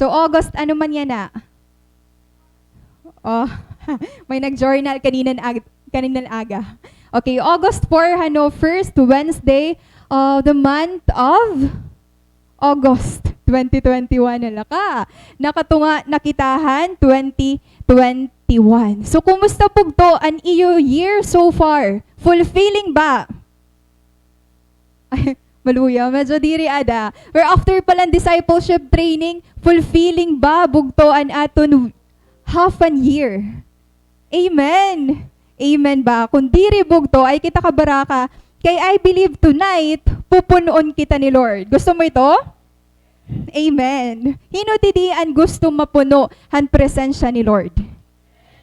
So August, ano man yan na? Oh, may nag-journal kaninang aga. Okay, August 4, first Wednesday of the month of August 2021 na ka. Nakatunga nakitahan 2021. So kumusta pugto an iyo year so far? Fulfilling ba? Ay, maluya, medyo diri ada. Where after palang discipleship training, fulfilling ba bugto an aton half an year? Amen. Amen ba? Kung diri bugto ay kita kabaraka, kay I believe tonight, pupunuon kita ni Lord. Gusto mo ito? Amen. Hino didi ang gusto mapuno ang presensya ni Lord.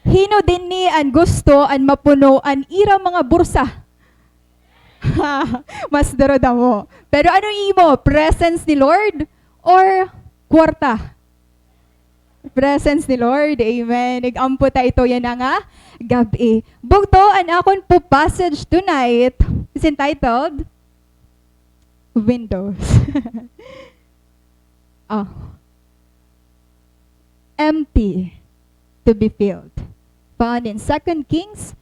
Hino din ni ang gusto ang mapuno ang ira mga bursa. Mas darada mo. Pero ano imo? Presence ni Lord or kwarta? Presence ni Lord. Amen. Nag-ampo ta ito yan nga gabi. Bugto ang akon po passage tonight is entitled Windows. Empty to be filled. Found in 2 Kings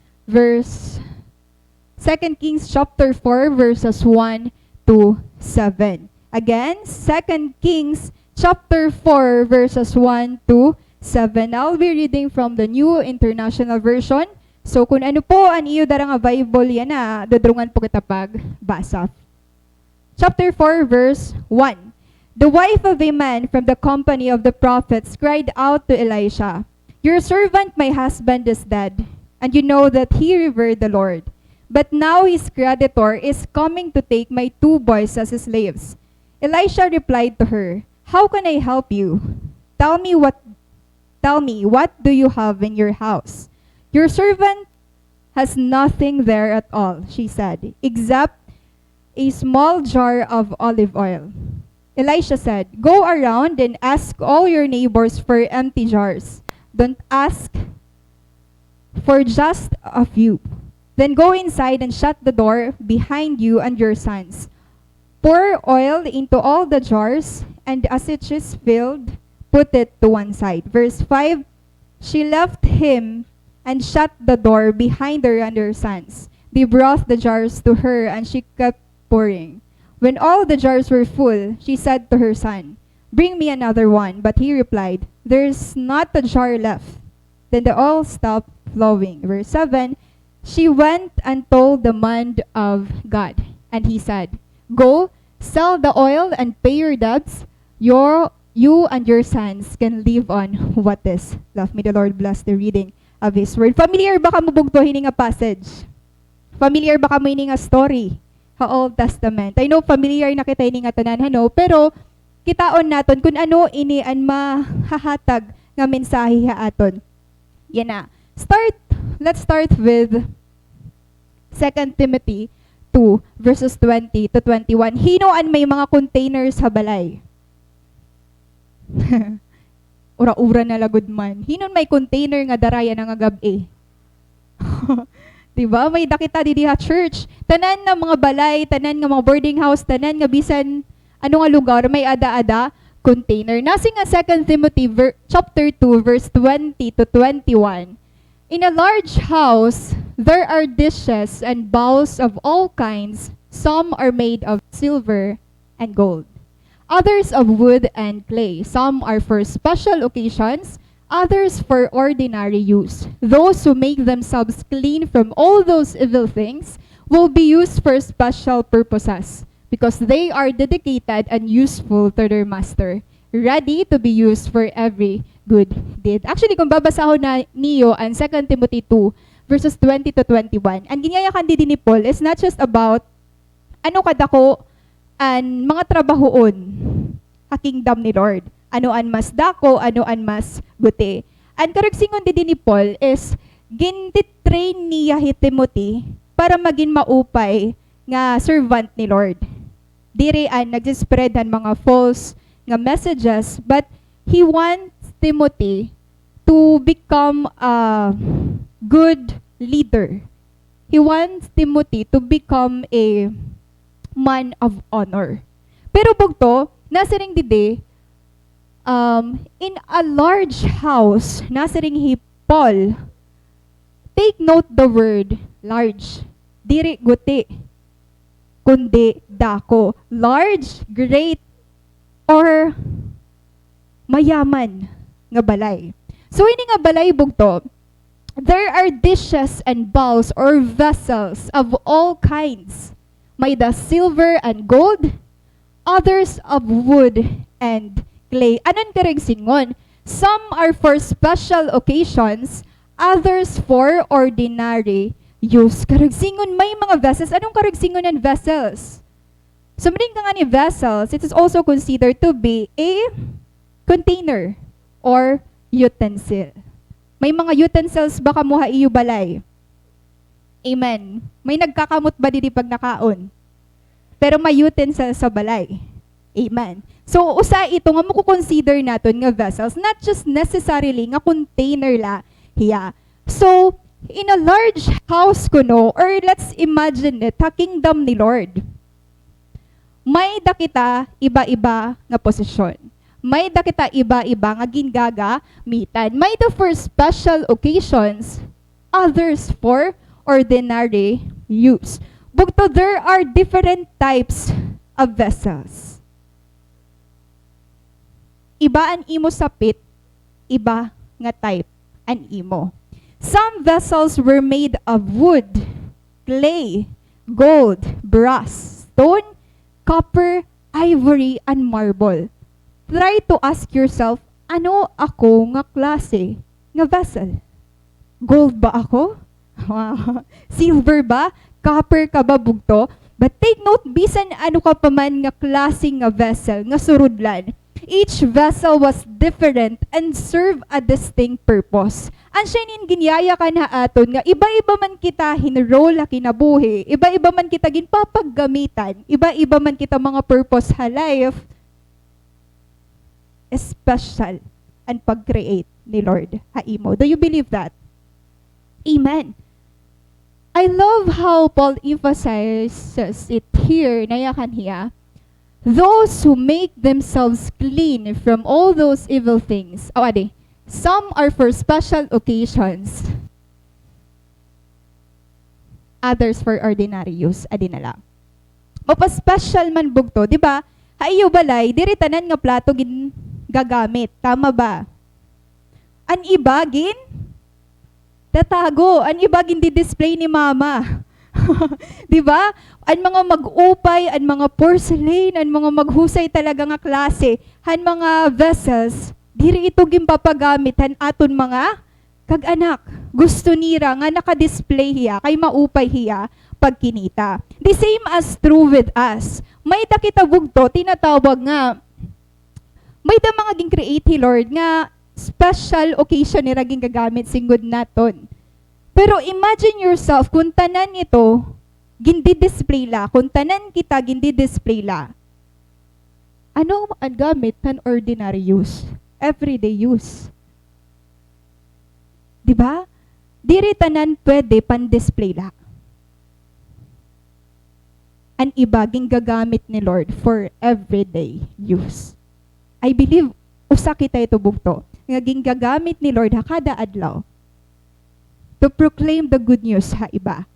chapter 4 verses 1 to 7. Again, 2 Kings chapter 4 verses 1 to 7. I'll be reading from the New International Version. So kung ano po ang iyo darang Bible yan na, dadrungan po kita pagbasa. Chapter 4 verse 1. The wife of a man from the company of the prophets cried out to Elisha, "Your servant, my husband, is dead, and you know that he revered the Lord. But now his creditor is coming to take my 2 boys as his slaves." Elisha replied to her, "How can I help you? Tell me, what do you have in your house?" "Your servant has nothing there at all," she said, "except a small jar of olive oil." Elisha said, "Go around and ask all your neighbors for empty jars. Don't ask for just a few. Then go inside and shut the door behind you and your sons. Pour oil into all the jars, and as it is filled, put it to one side." Verse 5, she left him and shut the door behind her and her sons. They brought the jars to her, and she kept pouring. When all the jars were full, she said to her son, "Bring me another one." But he replied, "There's not a jar left." Then the oil stopped flowing. Verse 7, she went and told the man of God, and he said, "Go, sell the oil and pay your debts. You and your sons can live on what is left." May the Lord bless the reading of His Word. Familiar ba ka mo bugto hining nga passage? Familiar ba ka mo hining nga story? Old Testament. I know familiar na kita ini nga tanan pero kitaon naton kung ano ini ang mahahatag nga mensahe aton. Yan na. Let's start with 2 Timothy 2 verses 20 to 21. Hinoan may mga containers sa balay. Ura-ura na lagod man. Hinon may container nga daraya nga gabi. Diba? May dakita didi ha church. Tanan nga mga balay, tanan nga mga boarding house, tanan nga bisan ano nga lugar, may ada-ada container. Nasi nga 2 Timothy chapter 2 verse 20 to 21. In a large house, there are dishes and bowls of all kinds. Some are made of silver and gold, others of wood and clay. Some are for special occasions, others for ordinary use. Those who make themselves clean from all those evil things will be used for special purposes, because they are dedicated and useful to their master, ready to be used for every good deed. Actually, kung babasahon na niyo ang 2 Timothy 2 verses 20 to 21, ang ginyayakan din ni Paul is not just about ano kadako ang mga trabahoon sa kingdom ni Lord. Ano an mas dako, ano an mas guti. Ang karagsingon din ni Paul is gintitrain niya si Timothy para maging maupay nga servant ni Lord. Dire an nagsispreadan mga false nga messages, but he wants Timothy to become a good leader. He wants Timothy to become a man of honor. Pero bugto, nasa ring dide, in a large house, nasa ring hipol, take note the word large. Diri guti, kundi dako. Large, great, or mayaman nga balay. So ini nga balay bugto, there are dishes and bowls or vessels of all kinds. May the silver and gold, others of wood and clay. Anon kareg singon? Some are for special occasions, others for ordinary use. Kareg singon may mga vessels. Anong kareg singon ng vessels? So maring ka nga ni vessels, it is also considered to be a container or utensil. May mga utensils ba kamuha iyo balay? Amen. May nagkakamot ba didi pag nakaon? Pero may utensil sa balay. Amen. So, usa ito nga consider natin nga vessels, not just necessarily nga container la hiya. So, in a large house kuno, or let's imagine it, a kingdom ni Lord. May dakita iba-iba nga posisyon. May dakita iba-iba nga gingagamitan. May the for special occasions, others for ordinary use. Bugto, there are different types of vessels. Iba an imo sapit, iba nga type an imo. Some vessels were made of wood, clay, gold, brass, stone, copper, ivory, and marble. Try to ask yourself, ano ako nga klase nga vessel? Gold ba ako? Silver ba? Copper ka ba bugto? But take note, bisan ano ka pa man nga klase nga vessel, nga surudlan. Each vessel was different and served a distinct purpose. Ang siya ginyaya ka na aton nga iba-iba man kita hinrola kinabuhi, iba-iba man kita ginpapaggamitan, iba-iba man kita mga purpose ha life, special and pag-create ni Lord haimo. Do you believe that? Amen. I love how Paul emphasizes it here, nayakan hiya. Those who make themselves clean from all those evil things. Oh, ade. Some are for special occasions. Others for ordinary use. Adi na lang. Mapa-special man bugto, di ba? Haiyo balay, diri tanan nga plato gin gagamit. Tama ba? An iba gin tatago. An iba gin di-display ni mama. Di ba? Ang mga mag-upay, ang mga porcelain, ang mga maghusay talaga nga klase, han mga vessels, diri ito gimpapagamit han aton mga kag-anak. Gusto nira nga naka-display hiya, kay maupay hiya pagkinita. The same as true with us. May dakita bugto, tinatawag nga, may da mga ging-create hi Lord nga special occasion nira ging gagamit singgod naton. Pero imagine yourself, kung tanan ito, gindi-display la, kung tanan kita gindi-display la, ano ang gamit ng ordinary use? Everyday use. Diba? Diri tanan pwede pan-display la. Ang iba, gagamit ni Lord for everyday use. I believe, usa kita ito bugto, nga gagamit ni Lord hakada adlaw, to proclaim the good news ha iba.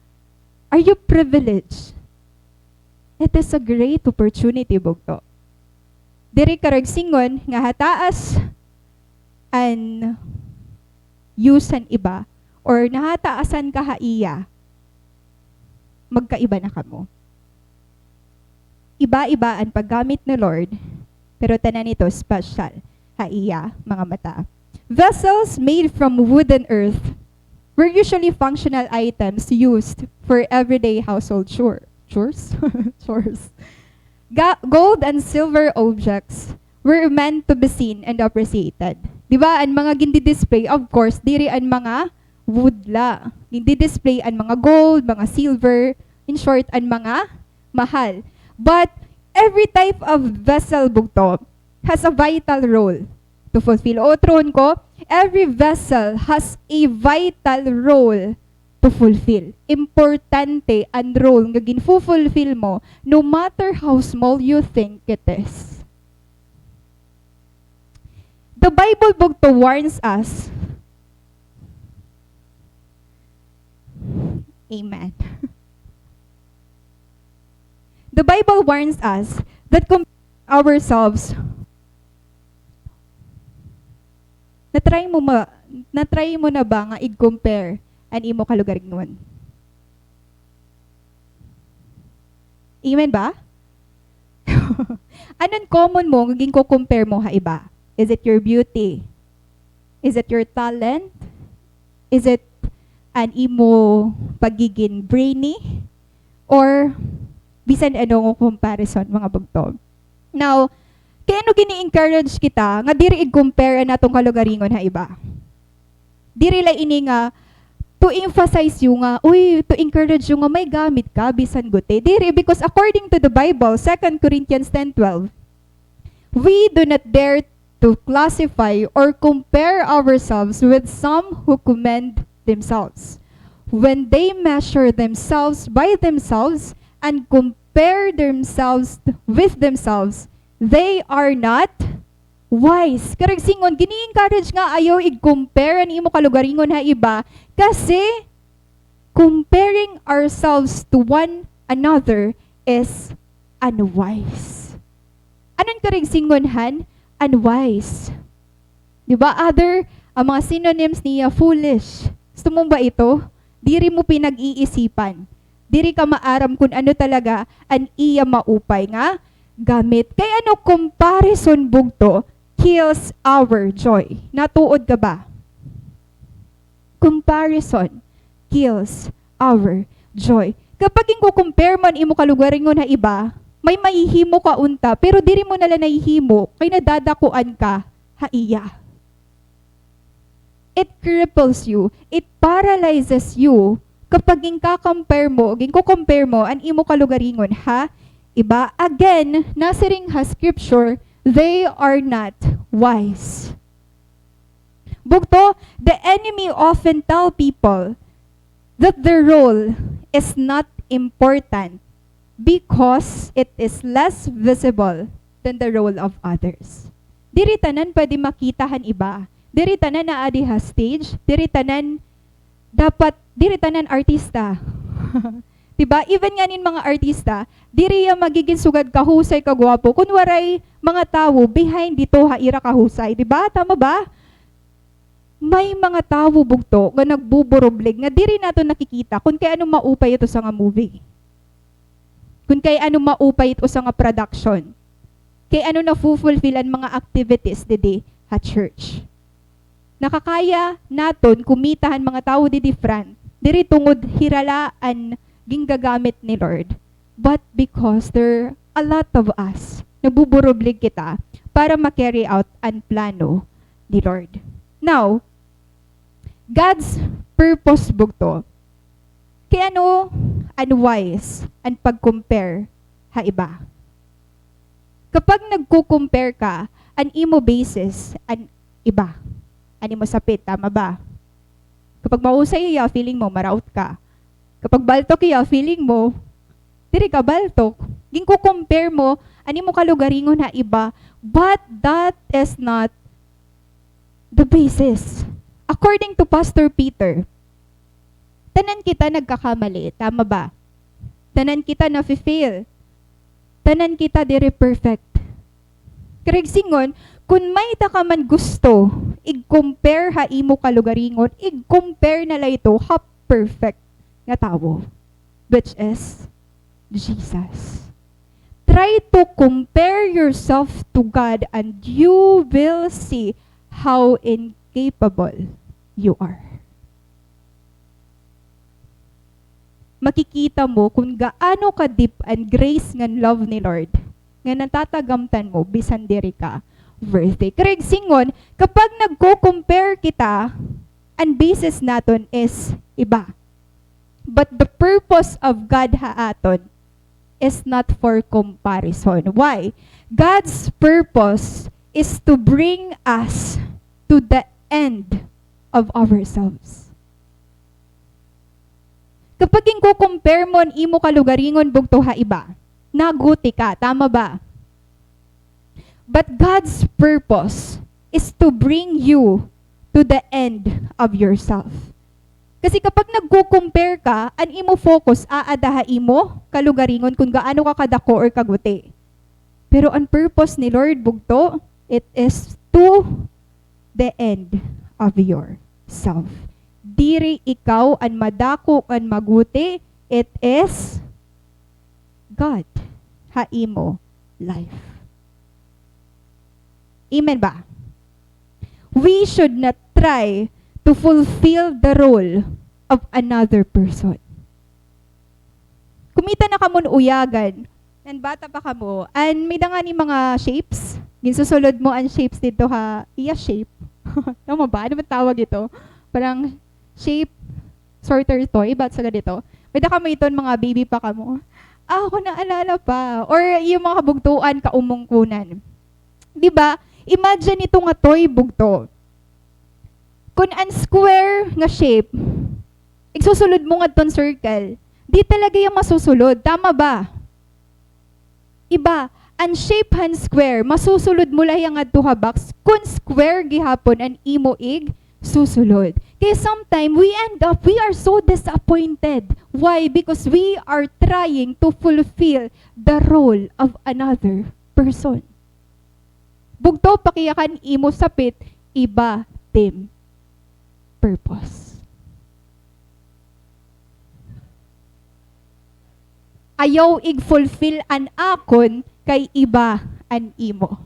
Are you privileged? It is a great opportunity bugto. Diri karag singon nga hataas an yusan iba or nahataasan ka haiya, magkaiba na kamo. Iba-iba ang paggamit ni Lord, pero tanan nito special haiya mga mata. Vessels made from wood and earth were usually functional items used for everyday household chores. Gold and silver objects were meant to be seen and appreciated. Diba, ang mga gindi-display, of course, diri ang mga wood la. Gindi-display ang mga gold, mga silver, in short, ang mga mahal. But every type of vessel bugto has a vital role to fulfill. O tron ko, every vessel has a vital role to fulfill. Importante ang role nga ginfulfill mo, no matter how small you think it is. The Bible bugto warns us. Amen. The Bible warns us that ourselves, na-try mo na ba nga i-compare ang imo kalugaringon? Amen ba? Anong common mo ngaging ko compare mo ha iba? Is it your beauty? Is it your talent? Is it an imo pagiging brainy? Or bisan ano comparison mga bagto? Now, kaya ano gini-encourage kita nga diri i-compare natong kalugaringon ha iba? Diri la ini nga to emphasize yung nga, to encourage yung nga may gamit ka, bisan gute. Diri, because according to the Bible, 2 Corinthians 10:12, we do not dare to classify or compare ourselves with some who commend themselves. When they measure themselves by themselves and compare themselves with themselves, they are not wise. Karag singon, gini-encourage nga ayaw i-compare ang imo kalugaringon ha iba kasi comparing ourselves to one another is unwise. Anong karag singon han? Unwise. Diba? Ang mga synonyms niya, foolish. Gusto mo ba ito? Diri mo pinag-iisipan. Diri ka maaram kung ano talaga ang iya maupay nga gamit. Kaya ano comparison bugto kills our joy. Natuod ka ba? Comparison kills our joy. Kapag compare man imo kalugaringon na iba, may mahihimo ka unta, pero diri mo nala nahihimo, kay nadadakuan ka, haiya. It cripples you. It paralyzes you kapag compare mo ang imo kalugaringon ha iba. Again, nasiring ha scripture, they are not wise. Bugto, the enemy often tell people that their role is not important because it is less visible than the role of others. Diri tanan pwede makitahan iba. Diri tanan na adi ha stage. Diri tanan artista. Diba? Even nga nin mga artista, diri ya magiging sugad kahusay kagwapo. Kun waray mga tao behind dito haira kahusay. Diba? Tama ba? May mga tao bugto nga nagbuburoblig nga diri nato nakikita kung kay ano maupay ito sa nga movie. Kung kay ano maupay ito sa nga production. Kay ano na fulfill mga activities didi ha church. Nakakaya naton kumitahan mga tao didi front. Diri tungod hiralaan ginggagamit ni Lord. But because there a lot of us, nagbuburoblig kita para ma-carry out ang plano ni Lord. Now, God's purpose bugto. Kaya ano unwise ang pag-compare ha iba. Kapag nagko-compare ka, an imo basis an iba. Ani mo sapit, tama ba? Kapag mausay iya, feeling mo maraot ka. Kapag baltok iya, feeling mo, diri ka baltok. Gingko-compare mo, ani mo kalugaringon na iba, but that is not the basis. According to Pastor Peter, tanan kita nagkakamali, tama ba? Tanan kita na-fail. Tanan kita diri perfect. Karigsingon, kung may ta ka man gusto, i-compare ha imo kalugaringon, i-compare na la ito ha perfect nga tao, which is Jesus. Try to compare yourself to God and you will see how incapable you are. Makikita mo kung gaano ka deep and grace ngan love ni Lord nga natatagamtan mo bisan diri ka worthy. Kareg singon, kapag nagko-compare kita, ang basis naton is iba. But the purpose of God haaton is not for comparison. Why? God's purpose is to bring us to the end of ourselves. Kapag ko-compare mo ang imo kalugaringon bugto ha iba, naguti ka, tama ba? But God's purpose is to bring you to the end of yourself. Kasi kapag nagko-compare ka, an imo focus, aadaha imo, kalugaringon kung gaano ka kadako or kaguti. Pero ang purpose ni Lord bugto, it is to the end of yourself. Diri ikaw ang madako ang maguti, it is God, haimo life. Amen ba? We should not try to fulfill the role of another person. Kumita na kamon uyagan, nan bata pa kamo, and may nga ni mga shapes, ginsusulod mo ang shapes dito ha, iya shape. Tama ba? Ano ba tawag ito? Parang shape sorter toy, ba't sa ganito? May ka mo iton mga baby pa kamo. Ako naalala pa. Or yung mga bugtuan kaumungkunan. Diba? Imagine ito nga toy bugto. Kung ang square nga shape, isusulod mo nga ton circle, di talaga yung masusulod. Tama ba? Iba, ang shape han square, masusulod mo lang yung nga tuha box, kung square gihapon ang imo ig, susulod. Kaya sometimes we are so disappointed. Why? Because we are trying to fulfill the role of another person. Bugto pakiyakan imo sapit, iba team purpose. Ayaw ig-fulfill an akon kay iba an imo.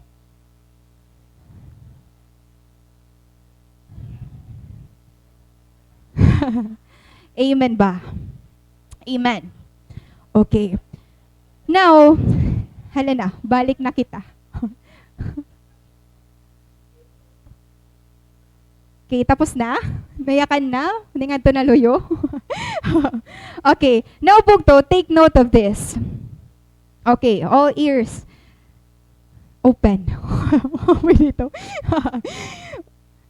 Amen ba? Amen. Okay. Now, hala na, balik na kita. Okay, tapos na? Mayakan na? Ningan to na luyo? Okay. Now, bugto, take note of this. Okay, all ears. Open. Dito.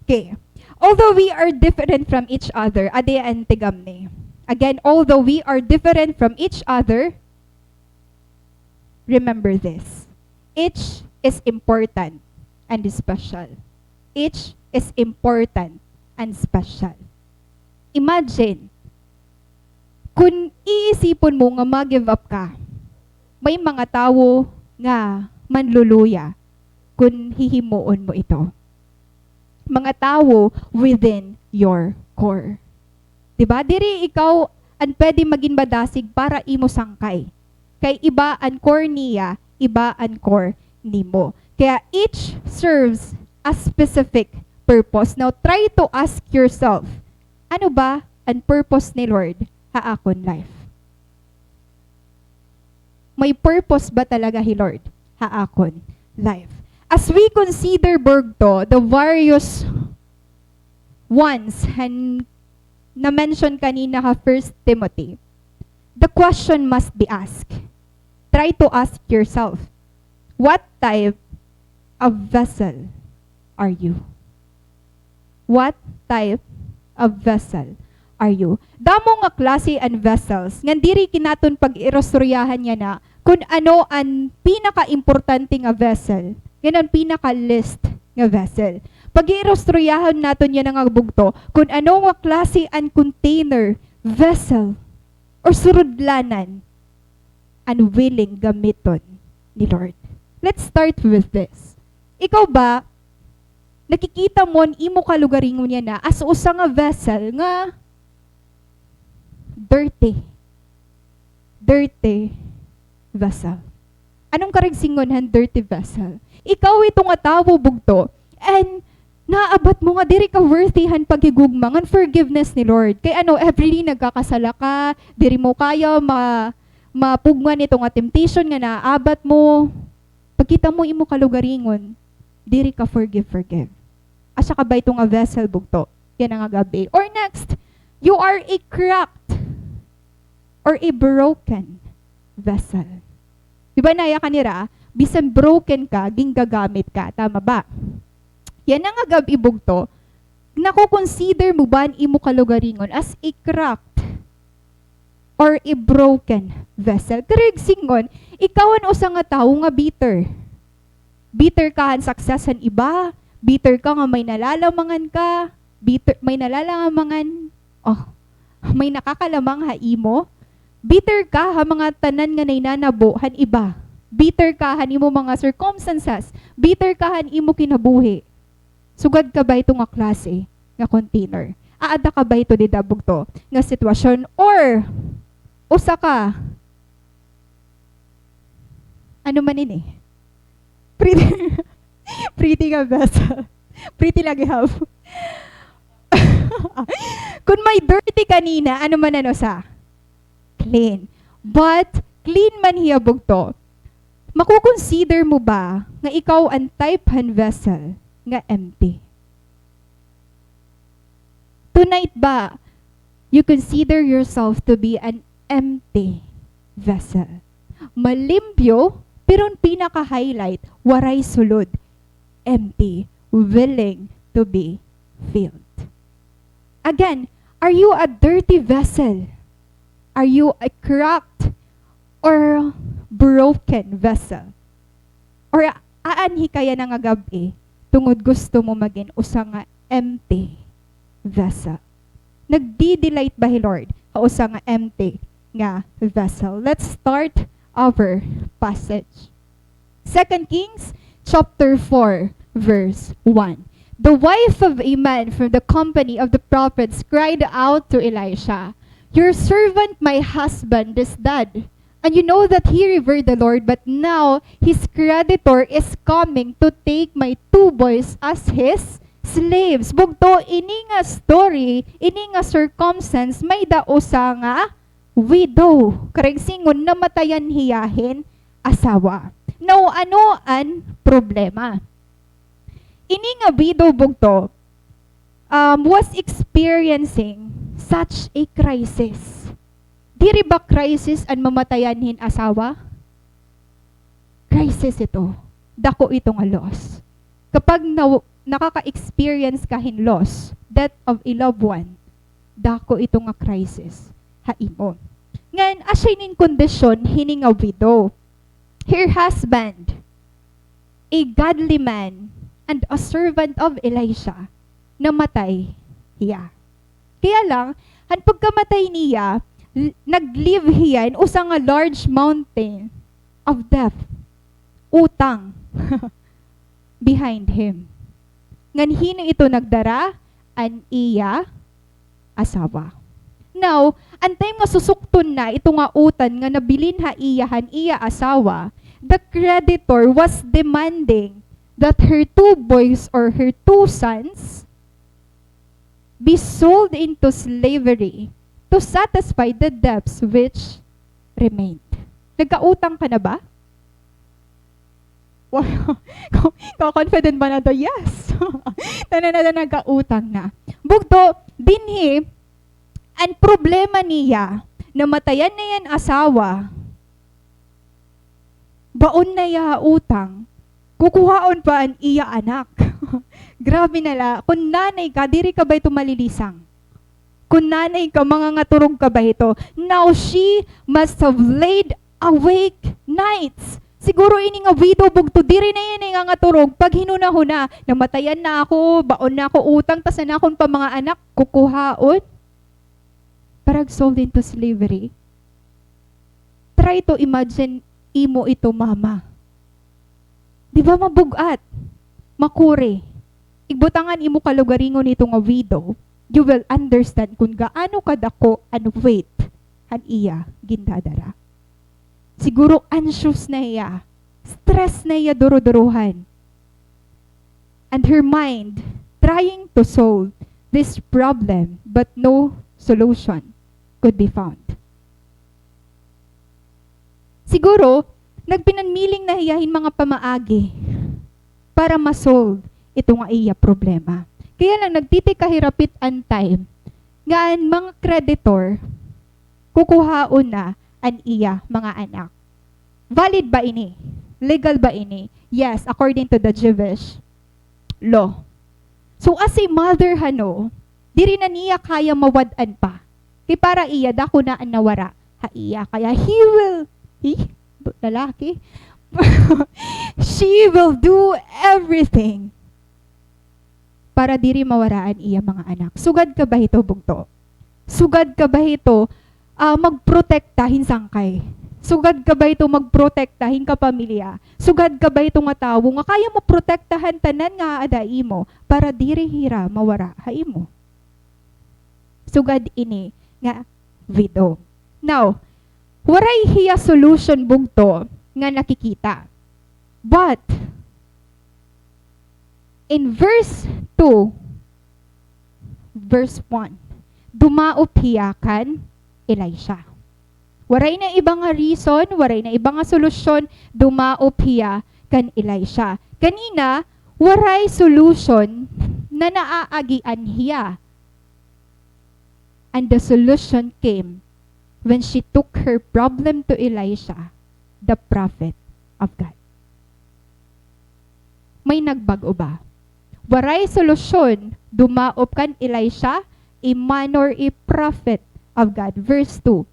Okay. Although we are different from each other, ade and tigamne. Again, although we are different from each other, remember this. Each is important and special. Each is important and special. Imagine, kung iisipon mo nga mag-give up ka, may mga tao nga manluluya kung hihimuon mo ito. Mga tao within your core. Diba? Diri ikaw ang pwede maging badasig para imo sangkay. Kay iba ang core niya, iba ang core nimo. Kaya each serves a specific purpose. Now, try to ask yourself, ano ba ang purpose ni Lord sa akon life? May purpose ba talaga ni Lord sa akon life? As we consider Bergto, the various ones na mention kanina ka 1 Timothy, the question must be asked. Try to ask yourself, what type of vessel are you? What type of vessel are you? Damo nga klase and vessels, nga diri kinaton pag-irostoryahan niya na kung ano ang pinaka-importante nga vessel, yan ang pinaka-list nga vessel. Pag-irostoryahan naton yan nga bugto, kung ano nga klase and container, vessel, or surudlanan, and willing gamiton ni Lord. Let's start with this. Ikaw ba, nakikita mo imo kalugaringon niya na as usa nga vessel nga dirty vessel. Anong karigsingon han dirty vessel? Ikaw ito nga tawo bugto and naabat mo nga diri ka worthy han paghigugmangan forgiveness ni Lord. Kay ano every nagkakasala ka, diri mo kaya mapugman ito nga temptation nga naabat mo. Pagkita mo imo kalugaringon, diri ka forgive. Asa ka ba itong nga vessel bugto? Yan ang gabi. Or next, you are a cracked or a broken vessel. Diba naya kanira, bisan broken ka, ginggagamit ka. Tama ba? Yan ang gabi bugto. Nako-consider mo ba ang imo kalugaringon as a cracked or a broken vessel? Karigsingon, ikaw ang usa nga tawo nga bitter. Bitter ka han success han iba, Bitter ka nga may nalalamangan ka, bitter, may nalalamangan, may nakakalamang ha imo. Bitter ka ha mga tanan nga nainanabo han iba. Bitter ka han imo mga circumstances. Bitter ka han imo kinabuhi. Sugad ka ba ito nga klase nga container? Aada ka ba ito didabog to nga sitwasyon? Or usa ka ano man ini? Pretty pretty nga vessel. Pretty lagi have. Kung may dirty kanina, ano man ano sa? Clean. But, clean man hiyabog to. Makukonsider mo ba nga ikaw ang type han vessel nga empty? Tonight ba, you consider yourself to be an empty vessel? Malimpyo, pero ang pinaka-highlight, waray sulod, empty, willing to be filled. Again, are you a dirty vessel? Are you a cracked or broken vessel? Or aanhi kaya na nga gabi, tungod gusto mo maging usa nga empty vessel? Nagdi-delight ba hi Lord? Usa nga empty nga vessel. Let's start our passage. 2 Kings chapter 4 verse 1. The wife of a man from the company of the prophets cried out to Elisha, "Your servant, my husband, is dead. And you know that he revered the Lord, but now his creditor is coming to take my 2 boys as his slaves." Bugto, ini nga story, ini nga circumstance, may dausa nga widow. Kareng singon, namatayan hiyahin asawa. Now, ano ang problema? Ini nga widow bugto was experiencing such a crisis. Diri ba crisis ang mamatayanhin asawa? Crisis ito. Dako ito nga loss. Kapag nakaka-experience ka hin loss, death of a loved one, dako ito nga crisis. Haimo. Ngayon, asya ning kondisyon hini nga widow. Her husband, a godly man, and a servant of Elisha, namatay hiya. Kaya lang, han pagkamatay niya, nag-live hiya in usang a large mountain of death, utang, behind him. Ngan hino ito nagdara, an iya asawa. Now, ang time nga susukton na, ito nga utan nga nabilin ha iyahan iya asawa, the creditor was demanding that her 2 boys or her 2 sons be sold into slavery to satisfy the debts which remained. Nagkautang ka na ba? Wow. Confident ba na to? Yes. Tanan na nagkautang na. Bugto, dinhi, ang problema niya, namatayan na yan asawa, baon na ya utang, kukuhaon pa ang iya anak. Grabe nala. Kung nanay ka, diri ka ba ito malilisang? Kung nanay ka, mga ngaturog ka ba ito? Now she must have laid awake nights. Siguro ini nga widow bugto, diri na yan nga ngaturog. Pag hinuna-huna, namatayan na ako, baon na ako utang, tas na akong pa mga anak, kukuhaon. Parang sold into slavery. Try to imagine imo ito, mama. Di ba mabugat? Makuri. Igbutangan imo kalugaringon ito nga widow, you will understand kung gaano kadako and weight han iya gindadara. Siguro anxious na iya, stress na iya duro-duruhan. And her mind trying to solve this problem, but no solution could be found. Siguro, nagpinanmiling na hiyahin mga pamaagi para masolve ito nga iya problema. Kaya lang nagtitikahirapit ang time nga ang mga creditor kukuhaon na ang iya mga anak. Valid ba ini? Legal ba ini? Yes, according to the Jewish law. So as a mother hano, diri na niya kaya mawad-an pa. Kaya para iya dako na ang nawara ha iya. Kaya lalaki, she will do everything para diri mawaraan iya mga anak. Sugad ka ba ito, bugto? Sugad ka ba ito magprotektahin sangkay? Sugad ka ba ito magprotektahin ka pamilya? Sugad ka ba ito nga tawo nga kaya mo protektahan tanan nga adai mo para diri hira mawara haimo? Sugad ini nga widow. Now, waray hiya solution bugto nga nakikita. But in verse 2, verse 1, dumaop hiya kan Elisha. Waray na ibang nga reason, waray na ibang nga solusyon, dumaop hiya kan Elisha. Kanina, waray solution na naaagian hiya. And the solution came when she took her problem to Elisha, the prophet of God. May nagbago ba? Waray solusyon, dumaop kan Elisha, a man or a prophet of God. Verse 2.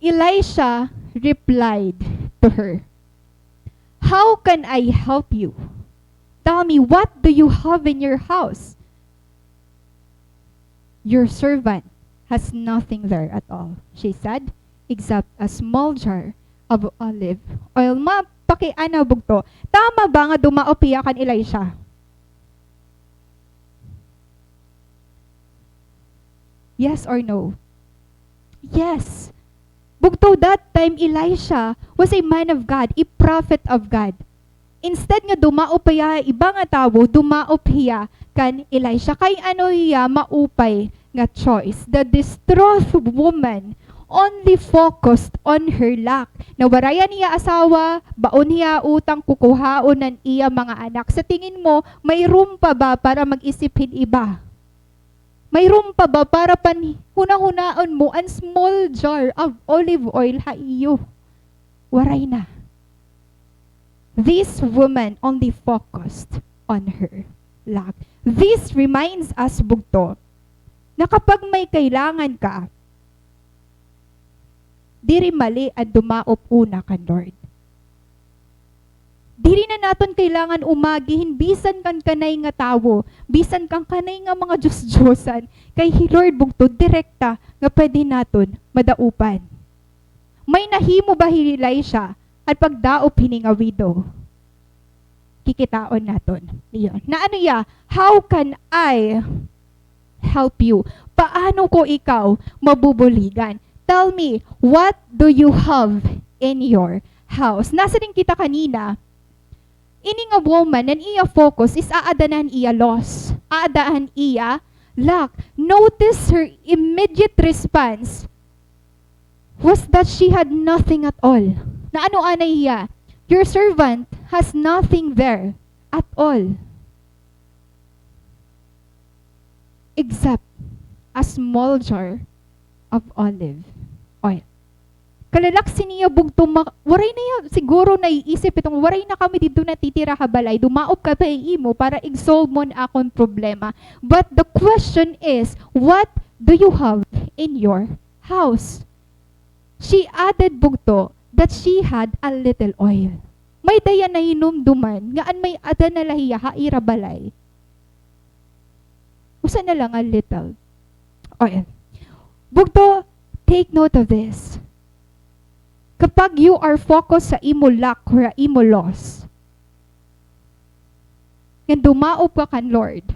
Elisha replied to her, "How can I help you? Tell me, what do you have in your house?" "Your servant has nothing there at all," she said, "except a small jar of olive oil." Pakiana bugto. Tama ba nga dumaop hiya kan Elisha? Yes or no? Yes. Bugto, that time Elisha was a man of God, a prophet of God. Instead nga dumaop hiya iba nga tawo, dumaop hiya kan Elisha. Kay ano hiya maupay nga choice? The distraught woman only focused on her lack. Nawarayan niya asawa, baon niya utang kukuhaonan iya mga anak. Sa tingin mo, may room pa ba para mag-isipin iba? May room pa ba para hunang-hunaon mo ang small jar of olive oil ha iyo? Waray na. This woman only focused on her lack. This reminds us, bugto, na kapag may kailangan ka, diri mali at dumaop una kan Lord. Diri na naton kailangan umagihin bisan kan kanay nga tawo, bisan kang kanay nga mga Diyos-Diyosan, kay Lord bugto direkta nga pwede naton madaupan. May nahimo ba hilay siya at pagdaop hini nga widow? Kikitaon naton. Iyon. Na ano ya? How can I help you? Paano ko ikaw mabubuligan? Tell me, what do you have in your house? Nasa din kita kanina, ini nga woman, and iya focus is aadanan iya loss. Aadaan iya lack. Notice her immediate response was that she had nothing at all. Na ano anay iya? Your servant has nothing there at all. Except a small jar of olive oil. Kalalaksin niya bugto, waray na yan, siguro naiisip itong, waray na kami dito natitira habalay, dumaop ka pa imo para i-solve mo na akong problema. But the question is, what do you have in your house? She added bugto that she had a little oil. May daya na hinumduman, nga an may ada na lahiya haira balay. Usa na lang a little oil. Bugto, take note of this. Kapag you are focused sa imo lack or imo loss, and dumaop ka kan Lord,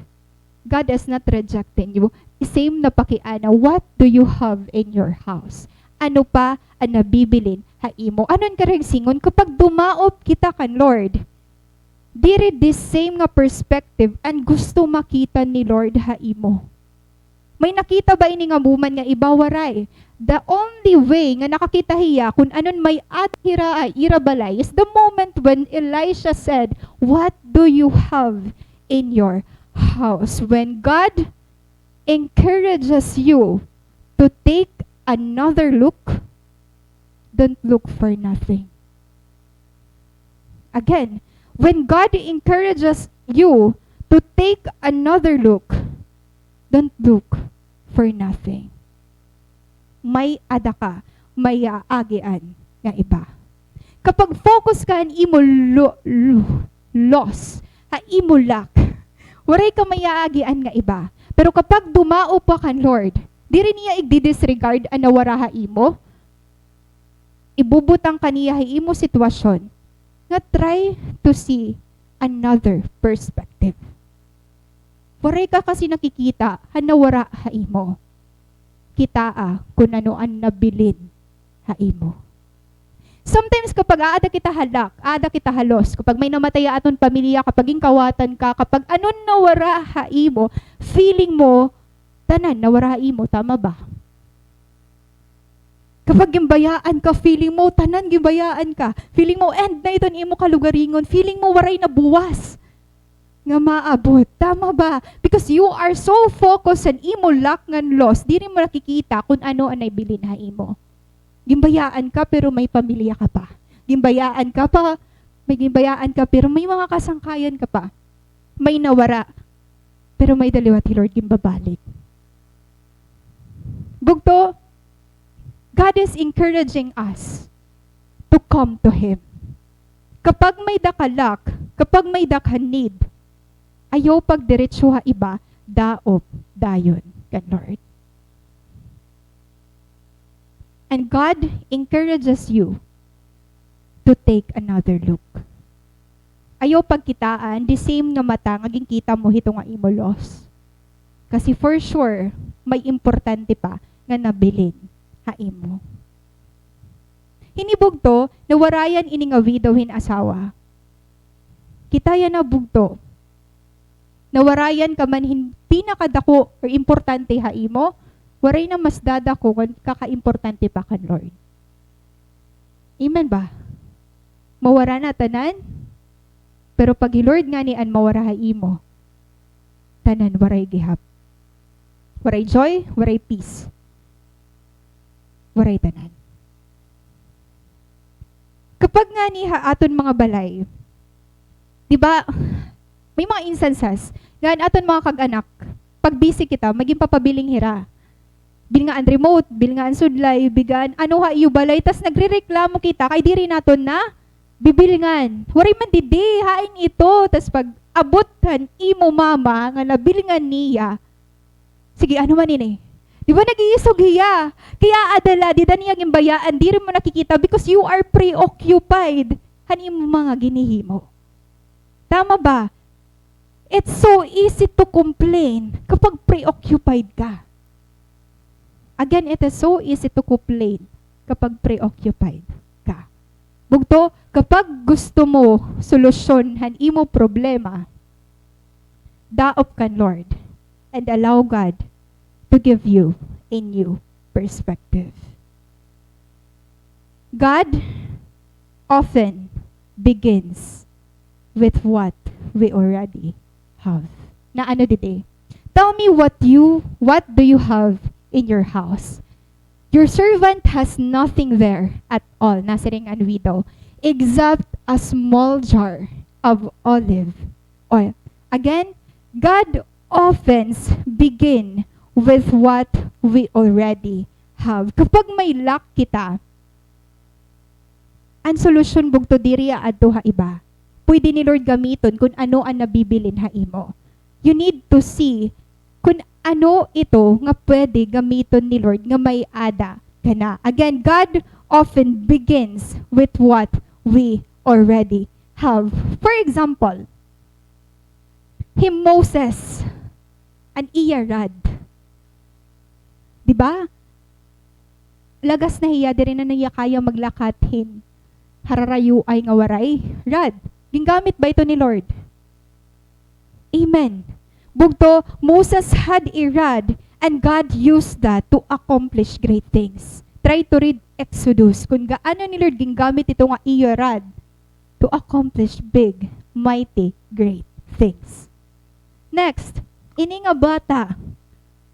God is not rejecting you. Same na pakiana, what do you have in your house? Ano pa ang nabibilin ha imo? Anon ka rin singon? Kapag dumaop kita kan Lord, diri this same nga perspective and gusto makita ni Lord ha imo. May nakita ba ini nga woman nga ibawaray? The only way nga nakakita hiya kung anon may atira ay irabalay is the moment when Elisha said, "What do you have in your house?" When God encourages you to take another look, don't look for nothing. Again, when God encourages you to take another look, don't look for nothing. May ada ka, may aagian nga iba. Kapag focus ka ang imo loss, ha imo lack, Waray ka mayaagian nga iba. Pero kapag dumao pa kan Lord, di rin niya i-disregard ang nawaraha imo. Ibubutang kaniya imo sitwasyon nga try to see another perspective. Waray ka kasi nakikita hanawara ha imo. Kitaa kung ano ang nabilin ha imo. Sometimes kapag aada kita halak, aada kita halos, kapag may namatay aton pamilya, kapag ingkawatan ka, kapag anon nawara ha imo, feeling mo, tanan nawara ha imo, tama ba? Kapag gimbayaan ka, feeling mo, tanan gimbayaan ka. Feeling mo, end na ito imo kalugaringon. Feeling mo, waray na buwas. Nga maabot. Tama ba? Because you are so focused on imo lack ngan loss, di rin mo nakikita kung ano ang naibilin ha imo. Gimbayaan ka, pero may pamilya ka pa. Gimbayaan ka pa, may gimbayaan ka, pero may mga kasangkayan ka pa. May nawara, pero may daliwa ti Lord gimbabalik. Bugto, God is encouraging us to come to Him. Kapag may dakalak, kapag may need, ayaw pagdiretso ha iba, daop, dayon, kan Lord. And God encourages you to take another look. Ayaw pagkitaan, the same nga mata, ngaging kita mo hito nga imo loss. Kasi for sure, may importante pa nga nabilin ha imo. Hinibugto, nawarayan ini nga widow hin asawa. Kitaya na bugto. Nawarayan ka man hin pinakadako or importante ha imo, waray na mas dadako kung kaka-importante pa kan Lord. Amen ba? Mawara na tanan, pero pag Lord nga ni an mawara ha imo, tanan waray gihap. Waray joy, waray peace. Waray tanan. Kapag nga ni aton mga balay, di ba, may mga instances, gaan aton mga kag-anak, pag busy kita, maging papabiling hira. Bil nga ang remote, bil nga ang sudlay, bigan, ano ha iyo balay, tas nagre-reklamo kita, kay diri naton na, bibilingan. Waray man didi, hain ito, tas pag abutan imo mama, nga nabilingan niya, sige, ano man ini? Di ba nag-iisog hiya? Kaya adala, di niya gimbayaan, di rin mo nakikita because you are preoccupied. Hani mo mga ginihimo. Tama ba? It's so easy to complain kapag preoccupied ka. Again, it is so easy to complain kapag preoccupied ka. Bugto, kapag gusto mo solusyon imo problema, daop kan Lord and allow God to give you a new perspective. God often begins with what we already have. Na ano dito? Tell me what do you have in your house? Your servant has nothing there at all, nasiring ang widow, except a small jar of olive oil. Again, God often begin with what we already have. Kapag may lack kita, ang solusyon bugto diri adto ha iba. Pwede ni Lord gamiton kung ano ang nabibilin ha imo. You need to see kung ano ito nga pwede gamiton ni Lord nga may ada kana. Again, God often begins with what we already have. For example, Moses, an iyarad. Diba? Lagas na hiya, diri na niya kaya maglakathin. Hararayu ay nga waray. Rad, gingamit ba ito ni Lord? Amen. Bugto, Moses had a rod and God used that to accomplish great things. Try to read Exodus. Kung gaano ni Lord gingamit ito nga iyo rod to accomplish big, mighty, great things. Next, ini nga bata.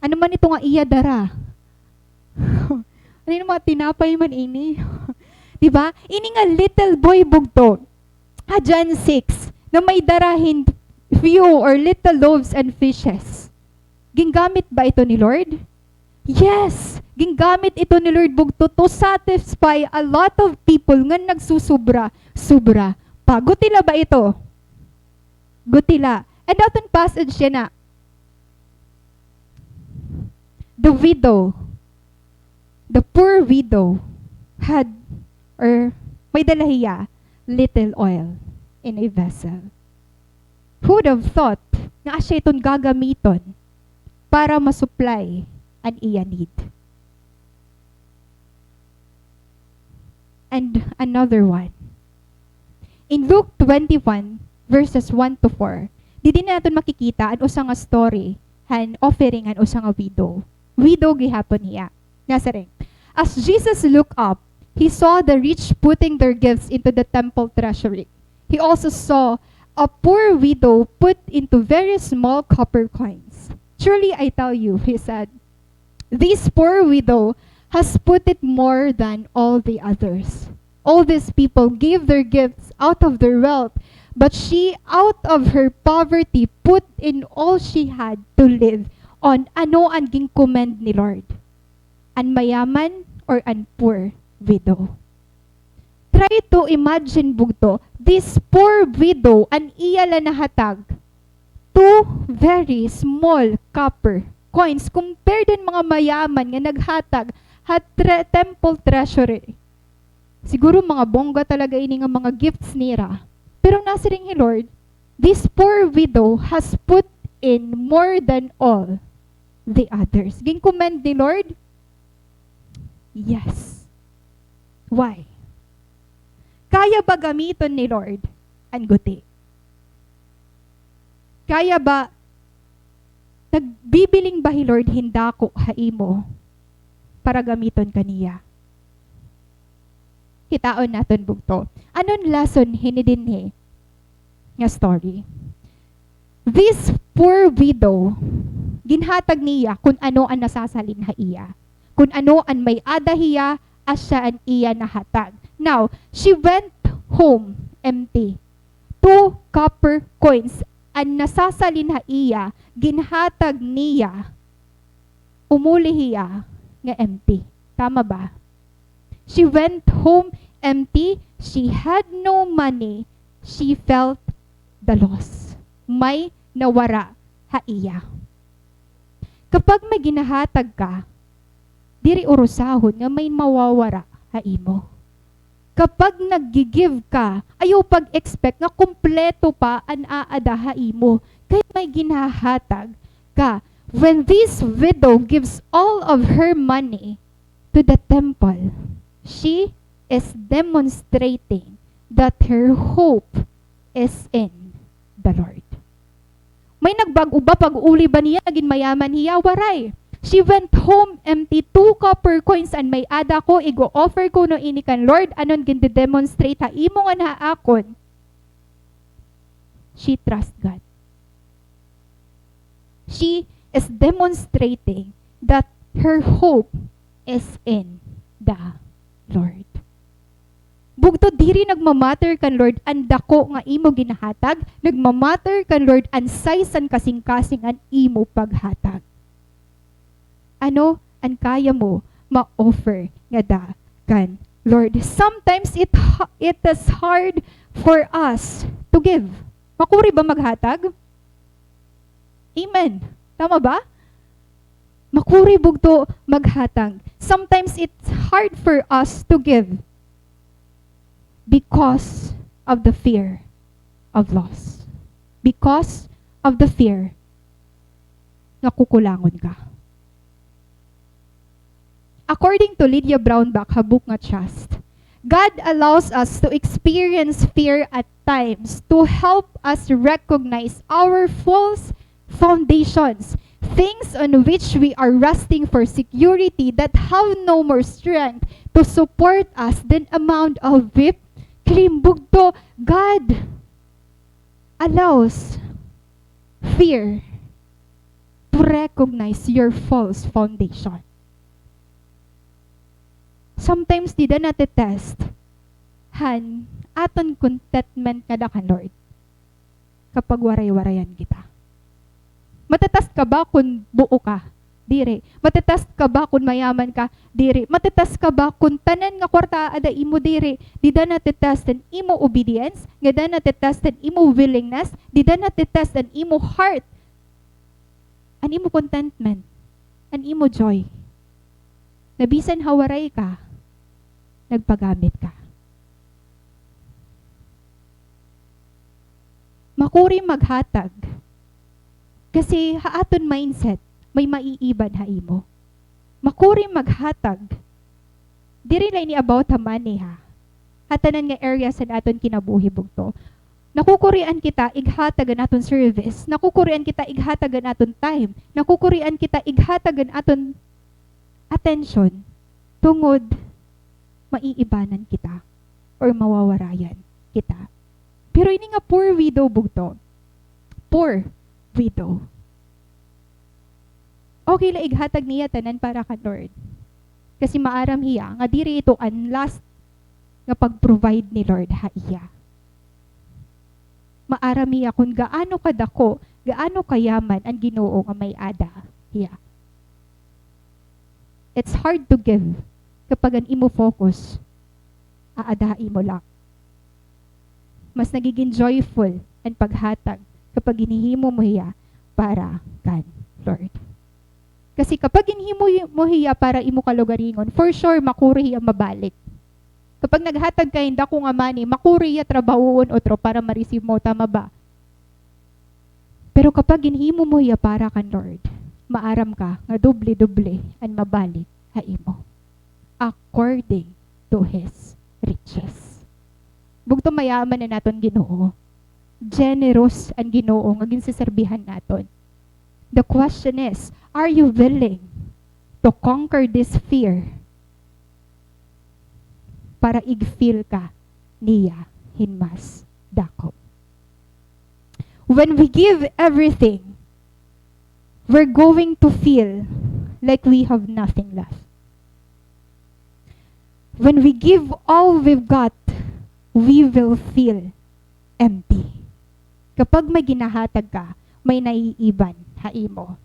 Ano man ito nga iya dara? Ano yung mga tinapay man ini? Diba? Ini nga little boy bugto. John 6, na may darahin few or little loaves and fishes. Gingamit ba ito ni Lord? Yes! Gingamit ito ni Lord bugto to satisfy a lot of people nga nagsusubra. Subra. Pa. Gutila ba ito? Gutila. And daton passage siya na, the widow, the poor widow had, or may dalahiya, little oil in a vessel. Who would have thought na siya itong gagamiton para masupply ang iya need? And another one. In Luke 21, verses 1 to 4, di din natin makikita ang usang nga story, han offering ang usang nga widow. Widow gihapon niya. Nasa rin. As Jesus looked up, he saw the rich putting their gifts into the temple treasury. He also saw a poor widow put into very small copper coins. Truly I tell you, he said, this poor widow has put it more than all the others. All these people gave their gifts out of their wealth, but she, out of her poverty, put in all she had to live on. Ano ang gincommend ni Lord? An mayaman or an poor widow? Try to imagine bugto, this poor widow, an iya la nahatag, two very small copper coins compared din mga mayaman nga naghatag temple treasury. Siguro mga bongga talaga ini nga mga gifts nira. Pero nasa ring Lord, this poor widow has put in more than all the others. Gincommend ni Lord? Yes. Why? Kaya ba gamiton ni Lord ang guti? Kaya ba nagbibiling ba hi Lord hindako haimo para gamiton kaniya? Hitaon naton bugto. Anon lesson hinidinhi nga story? This poor widow, ginhatag niya kung ano ang nasasalin ha iya. Kung ano ang may ada hiya, asya ang iya nahatag. Now, she went home empty. 2 copper coins ang nasasalin ha iya, ginhatag niya, umuli hiya nga empty. Tama ba? She went home empty. She had no money. She felt the loss. May nawara ha iya. Kapag may ginahatag ka, diri urusahon nga may mawawara ha imo. Kapag nag-give ka, ayaw pag-expect na kumpleto pa ang aada ha imo. Kaya may ginahatag ka. When this widow gives all of her money to the temple, she is demonstrating that her hope is in the Lord. May nagbago ba pag-uli ba niya, naging mayaman hiya? Waray. She went home empty, 2 copper coins and may ada ko, igo-offer ko no inikan Lord, anon gindi-demonstrate ha, imo nga naakon. She trust God. She is demonstrating that her hope is in the Lord. Bugto diri nagmamatter kan Lord ang dako nga imo ginahatag, nagmamatter kan Lord ang size an kasing-kasing an imo paghatag. Ano ang kaya mo ma-offer nga da kan Lord? Sometimes it is hard for us to give. Makuri ba maghatag? Amen. Tama ba? Makuri bugto maghatag. Sometimes it's hard for us to give because of the fear of loss. Because of the fear nga kukulangon ka. According to Lydia Brownback, her book nga Trust, God allows us to experience fear at times to help us recognize our false foundations, things on which we are resting for security that have no more strength to support us than amount of whip. Klimbugto, God allows fear to recognize your false foundation. Sometimes di da natetest han aton contentment nga da kan Lord kapag waray-warayan kita. Matetest ka ba kung buo ka Dire. Matetest ka ba kung mayaman ka? Dire. Matetest ka ba kung tanan nga kwarta ada imo dire? Dida na tetesten imo obedience, ngada na tetesten imo willingness, dida na tetesten imo heart, an imo contentment, an imo joy. Nabisan hawaray ka, nagpagamit ka. Makuri maghatag. Kasi haaton mindset, may maiiban ha imo. Makuri maghatag. Diri lang ni about ha money ha. Hatanan nga area sa aton kinabuhi bugto. Nakukurian kita ighatagan aton service. Nakukurian kita ighatagan aton time. Nakukurian kita ighatagan aton attention. Tungod maiibanan kita or mawawarayan kita. Pero ini nga poor widow bugto. Poor widow. Okay la ighatag niya tanan para ka Lord. Kasi maaram hiya nga diri ito ang last nga pag-provide ni Lord ha iya. Maaram hiya kung gaano kadako, gaano kayaman ang Ginoo nga may ada hiya. It's hard to give kapag ang imo focus aadahi mo lang. Mas nagiging joyful ang paghatag kapag hinihimo mo hiya para kan Lord. Kasi kapag hinihimo mo hiya para imo kalugaringon, for sure makuri hiya mabalik. Kapag naghatag ka hinda ko nga money, makuri hiya trabahoon otro para ma-receive mo, tama ba? Pero kapag hinihimo mo hiya para kan Lord, maaram ka nga doble-doble ang mabalik ha imo. According to His riches. Bugto mayaman na naton Ginoo. Generous ang Ginoo nga ginsiserbihan naton. The question is, are you willing to conquer this fear para igfeel ka niya hinmas dako? When we give everything, we're going to feel like we have nothing left. When we give all we've got, we will feel empty. Kapag may ginahatag ka, may naiiban ha imo.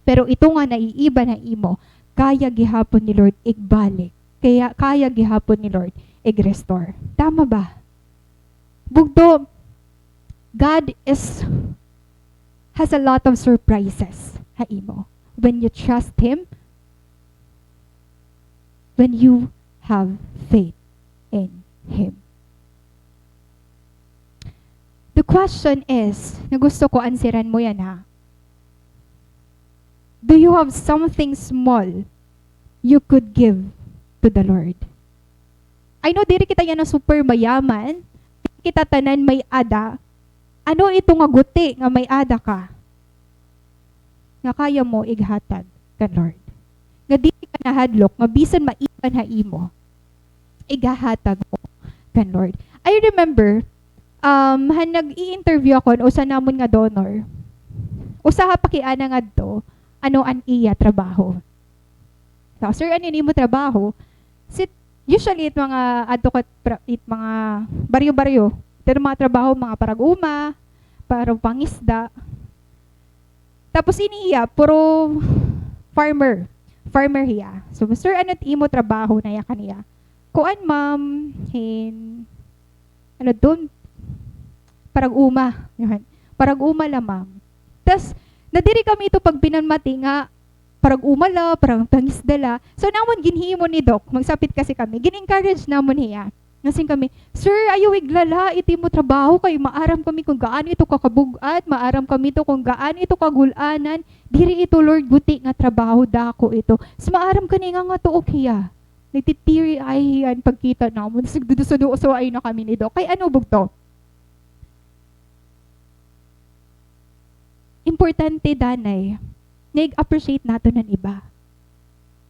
Pero ito nga naiiban ha imo, kaya gihapon ni Lord igbalik. Kaya gihapon ni Lord igrestore. Tama ba? Bugdo, God has a lot of surprises ha imo. When you trust Him, when you have faith in Him. The question is, na gusto ko ansiran mo yan ha. Do you have something small you could give to the Lord? I know diri kita yan na super mayaman, kita tanan may ada. Ano ito nga guti nga may ada ka? Nga kaya mo ighatag kan Lord. Nga di ka nahadlok, nga bisan maiban ha imo, igahatag mo kan Lord. I remember, nag-i-interview ako usa namon nga donor. Usa ha pakiana nga do, ano an iya trabaho. So, sir, ano mo trabaho? Usually, it mga advocate, mga baryo-baryo. Pero mga trabaho, mga parag-uma, parang pangisda. Tapos iniya, puro farmer. Farmer hiya. So, sir, ano imo trabaho na ya kaniya? Kuan, ma'am, ano doon? Parag-uma. Parag-uma la, ma'am. Tas, nadiri kami ito pag pinanmati nga, parag-uma la, parang pangisda la. So, namon ginhimo ni Doc, magsapit kasi kami, gin-encourage namon hiya. Nasing kami, sir, ayaw iglala, iti mo trabaho kayo, maaram kami kung gaan ito kakabugat, maaram kami ito kung gaan ito kagulanan, diri ito, Lord, guti nga trabaho dako ito. So, maaram ka nga nga to, okay ah. Nagtitiri ay yan pagkita namon, sigduduso ay na kami ni Doc. Kay ano bugto? Importante danay, nag-appreciate nato ng iba.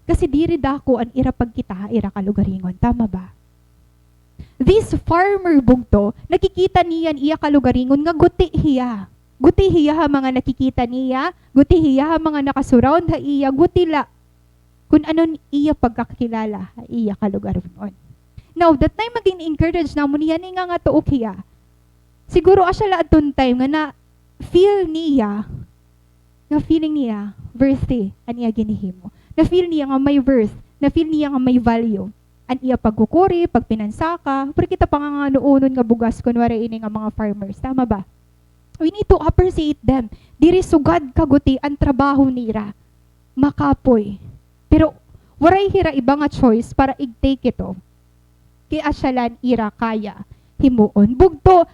Kasi diri dako ang ira pagkita, ira kalugaringon. Tama ba? This farmer bugto, nakikita niyan iya kalugaringon nga guti hiya. Guti hiya ha mga nakikita niya, guti hiya ha mga nakasurround ha iya, guti la. Kung anon iya pagkakilala ha iya kalugaringon. Now, that time maging encourage na mo niya nga to okay. Siguro asya la atun time nga na feel niya nga feeling niya worthy an iya ginihimo. Na feel niya nga may worth, na feel niya nga may value. An iya pagkukuri, pagpinansaka, pero kita pa nga noonon nga bugas kunwari ini nga mga farmers, tama ba? We need to appreciate them. Diri sugad kaguti ang trabaho nira. Makapoy. Pero waray hira iba nga choice para i-take ito. Kaya asyalan ira kaya himuon. Bugto,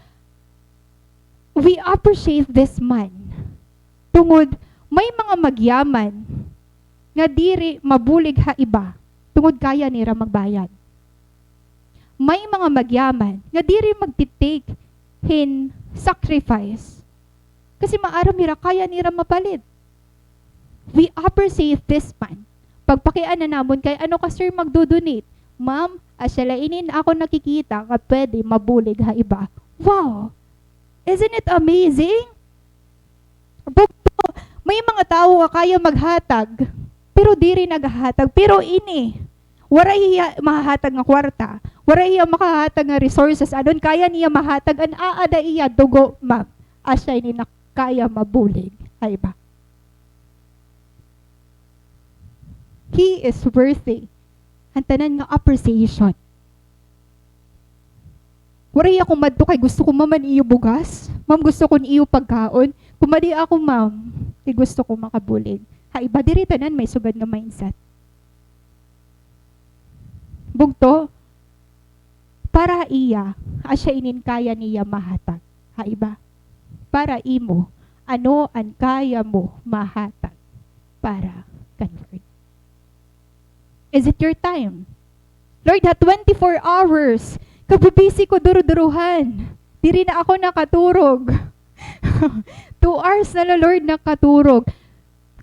we appreciate this man. Tungod, may mga magyaman nga diri mabulig ha iba. Tungod kaya nira magbayad. May mga magyaman nga diri magtitake hin sacrifice. Kasi maaram nira kaya nira mapalit. We appreciate this man. Pagpakian na namon kay ano ka sir magdodonate. Ma'am, asyalainin ako nakikita nga pwede mabulig ha iba. Wow! Isn't it amazing? May mga tao nga kaya maghatag, pero diri naghahatag. Pero ini, waray iya mahatag nga kwarta, waray iya makahatag nga resources, adon kaya niya mahatag, an aada iya dugo, ma'am. Asya ini na kaya mabulig. Ay ba? He is worthy. Ang tanan nga appreciation. Waray ako madto kay gusto ko maman iyo bugas. Ma'am, gusto ko iyo pagkaon. Kumadi ako, ma'am, kay gusto ko makabulig. Ha, iba diri tanan may sugad nga mindset. Bugto, para iya, asya inin kaya niya mahatag. Ha, iba? Para imo, ano ang kaya mo mahatag para kan Lord? Is it your time? Lord, ha, 24 hours, kabibisi ko duro-duruhan. Diri na ako nakaturog. 2 hours na Lord nakaturog.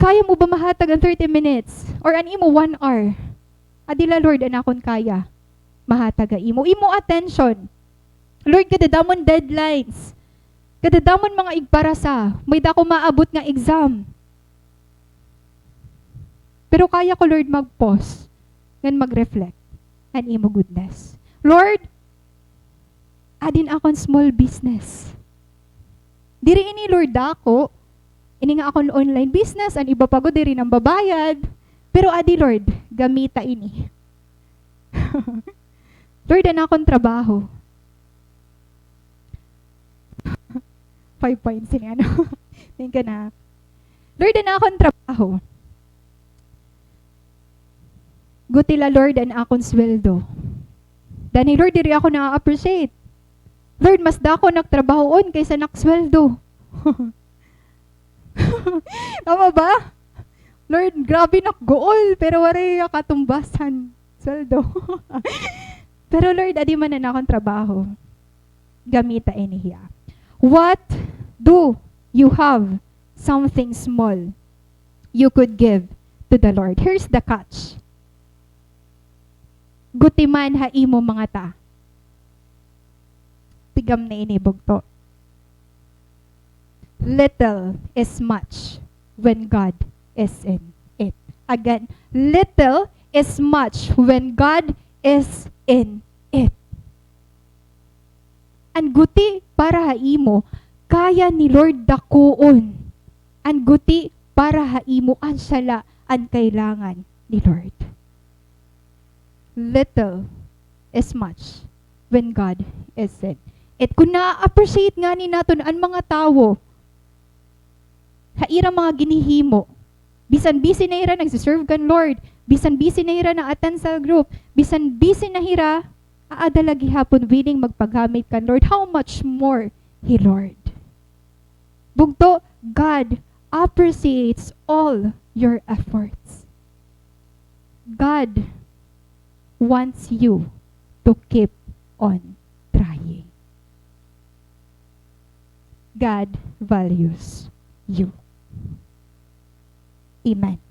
Kaya mo ba mahatag ang 30 minutes? Or an imo 1 hour? Adila Lord, anakon kaya mahatag imo. Imo attention. Lord, kadadamon deadlines. Kadadamon mga igparasa. May dako maabot nga exam. Pero kaya ko Lord mag-pause. Ngan mag-reflect. An imo goodness. Lord, adin akong small business. Diri ini Lord ako, ini nga akong online business, ang iba pa ko diri nang babayad. Pero adi Lord, gamita ini. Lord, ana akong trabaho. 5 points ini ano. Tingin ka na. Lord, ana akong trabaho. Gutila Lord, ana akong sweldo. Dani Lord, diri ako na-appreciate. Lord, mas dako nagtrabahoon kaysa naksweldo. Tama ba? Lord, grabe nakgool, pero waray katumbasan. Sweldo. Pero Lord, adi man na akong trabaho. Gamita inihiya. What do you have? Something small you could give to the Lord. Here's the catch. Gutiman ha imo mga ta. Tigam na inibog to. Little is much when God is in it. Again, little is much when God is in it. Ang guti para haimo, kaya ni Lord dakuon. Ang guti para haimo, ang sala, ang kailangan ni Lord. Little is much when God is in it. Kung na-appreciate nga ni naton ang mga tao, haira mga ginihimo, bisan busy na hira nagsiserve kan Lord, bisan busy na hira na attend sa group, bisan busy na hira, aadalagi hapon willing magpagamit kan Lord, how much more He Lord. Bugto, God appreciates all your efforts. God wants you to keep on trying. God values you. Amen.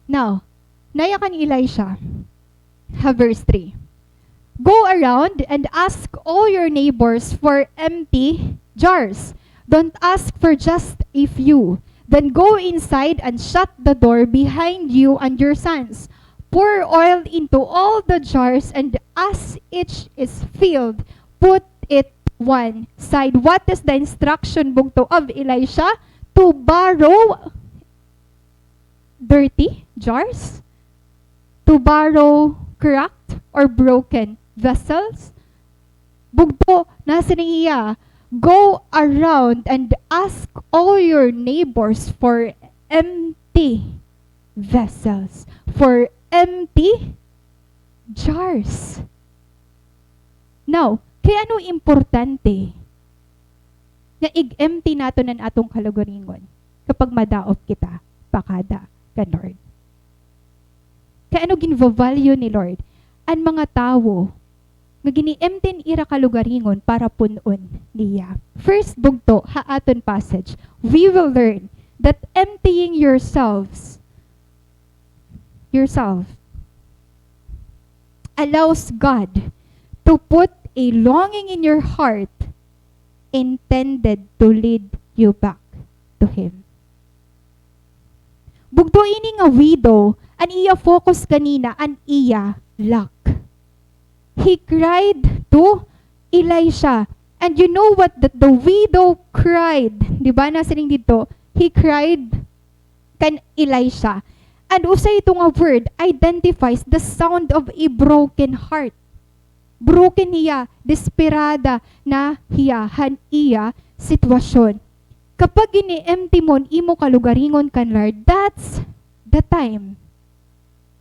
Now, nayakan ni Elisha, verse 3. Go around and ask all your neighbors for empty jars. Don't ask for just a few. Then go inside and shut the door behind you and your sons. Pour oil into all the jars, and as each is filled, put it one side. What is the instruction bugto of Elisha? To borrow dirty jars? To borrow cracked or broken vessels? Bugto, nasa niya, go around and ask all your neighbors for empty vessels, for empty jars. Now, kaya ano importante na ig-empty nato ng atong kalugaringon kapag madaop kita pakada ka Lord. Kaya ano ginvo-value ni Lord? Ang mga tao nga gini-empty ira kalugaringon para punon niya. First bugto, haaton passage, we will learn that emptying yourself allows God to put a longing in your heart intended to lead you back to Him. Bugto ini nga widow, an iya focus kanina, an iya lack. He cried to Elisha. And you know what? That the widow cried. Di ba nasiling dito? He cried kan Elisha. And usay ito nga word identifies the sound of a broken heart. Broken hiya, desperada na hiyahan iya sitwasyon. Kapag ini-empty mo imo kalugaringon kan Lord, that's the time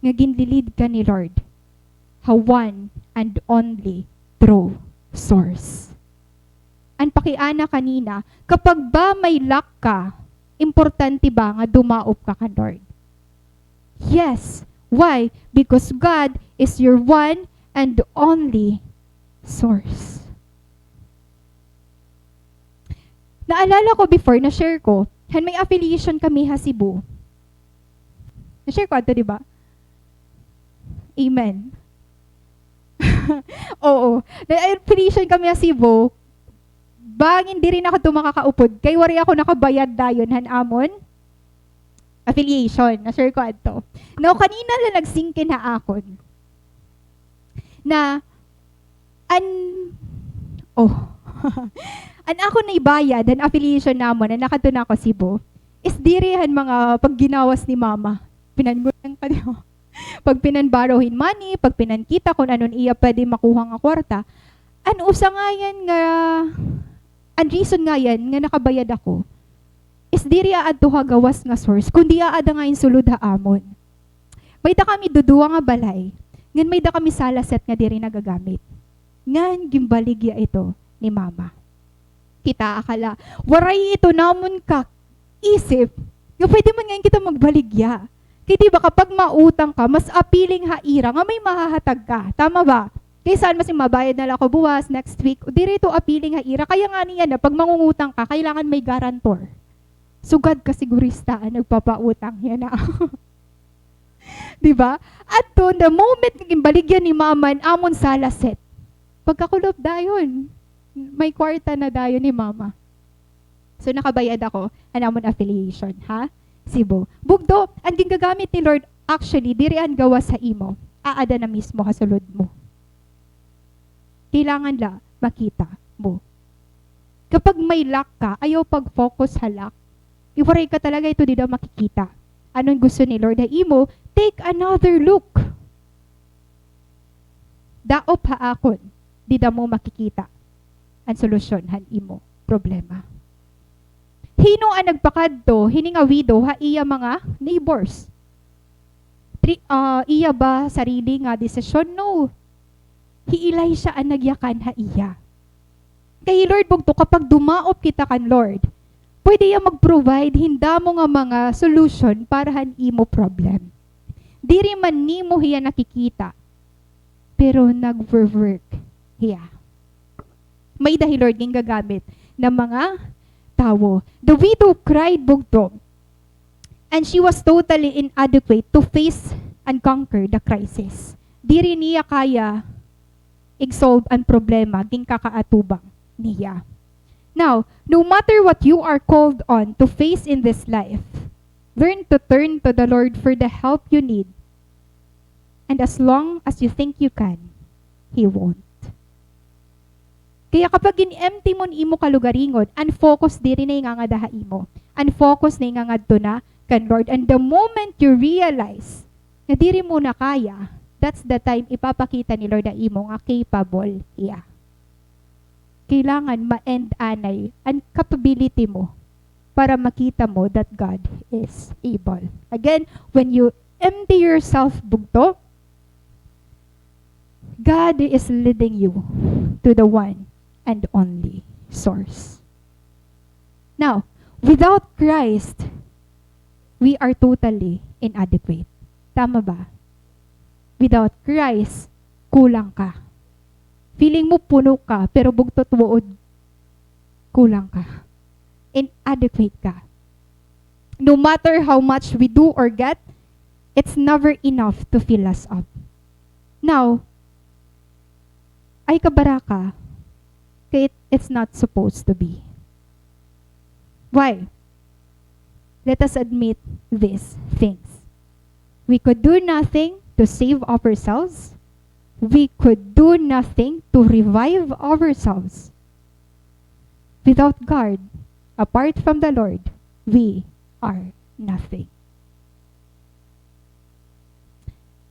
nga ginlilid ka ni Lord. One and only true source. Ang pakiana kanina, kapag ba may lack ka, importante ba nga dumaop ka kan Lord? Yes. Why? Because God is your one and only source. Naalala ko before, na-share ko, may affiliation kami ha Cebu. Na-share ko ito, di ba? Amen. Oo. Na-affiliation kami sa Cebu. Bangin di rin ako ito makakaupod. Kay wari ako nakabayad dayon, hanamon. Affiliation. Na-share ko ito. No, kanina lang nagsingkin ha akon. Na, an ako na ibayad, an affiliation namon, na nakatuna ako Cebu, is dirihan mga pagginawas ni Mama. Pinangulang ka niyo. Pag pinanbarohin money, pag pinankita kung anon iya pwede makuha nga kwarta, an usa nga yan nga, an reason nga yan nga nakabayad ako, is diri aad to gawas nga source, kundi aad nga yung sulod ha amon. May da kami duduwa nga balay, ngan may da kami salaset nga diri nagagamit. Ngan gimbaligya ito ni Mama. Kita akala, waray ito namon ka, isip, nga pwede man ngayon kita magbaligya. Kaya diba kapag mautang ka, mas appealing haira nga may mahahatag ka. Tama ba? Kaya saan mas mabayad na lang ako buwas, next week, dirito appealing haira. Kaya nga niya na, pag mangungutang ka, kailangan may garantor. Sugad ka sigurista, nagpapautang. Yan na. Diba? At to, the moment naging baligyan ni Mama, amon salaset. Pagkakulob dayon, may kwarta na dayon ni Mama. So nakabayad ako, anamon affiliation, ha? Cebu. Bugdo, ang gagamit ni Lord, actually, dirian gawa sa imo, aada na mismo kasulod mo. Kailangan la, makita mo. Kapag may lack ka, ayaw pag-focus sa lack. Iwaray ka talaga ito, di daw makikita. Anong gusto ni Lord na imo? Take another look. Daop haakon, di daw mo makikita. Ang solusyon, han imo, problema. Hino ang nagpakadto, hining a widow, ha iya mga neighbors. Iya ba sarili nga desisyon? No. Hiilay siya ang nagyakan ha iya. Kay Lord bugto, kapag dumaop kita kan Lord, pwede iya mag-provide, hinda mo nga mga solution para han imo problem. Diri man nimo hiya nakikita, pero nag-work hiya. May dahil Lord ging gagamit ng mga tao. The widow cried bugto, and she was totally inadequate to face and conquer the crisis. Diri niya kaya i-solve ang problema ging kakaatubang niya. Now, no matter what you are called on to face in this life, learn to turn to the Lord for the help you need. And as long as you think you can, He won't. Kaya kapag in-empty mo ni imo kalugaringon, unfocus diri na nga daha imo. Unfocus na nga ngadto na kan Lord. And the moment you realize na diri mo na kaya, that's the time ipapakita ni Lord na imo nga capable iya. Kailangan ma-end anay ang capability mo para makita mo that God is able. Again, when you empty yourself bugto, God is leading you to the one and only source. Now, without Christ, we are totally inadequate. Tama ba? Without Christ, kulang ka. Feeling mo puno ka, pero bugtot wood, kulang ka. Inadequate ka. No matter how much we do or get, it's never enough to fill us up. Now, ay kabaraka, kaya it's not supposed to be. Why? Let us admit these things. We could do nothing to save ourselves. We could do nothing to revive ourselves. Without God, apart from the Lord, we are nothing.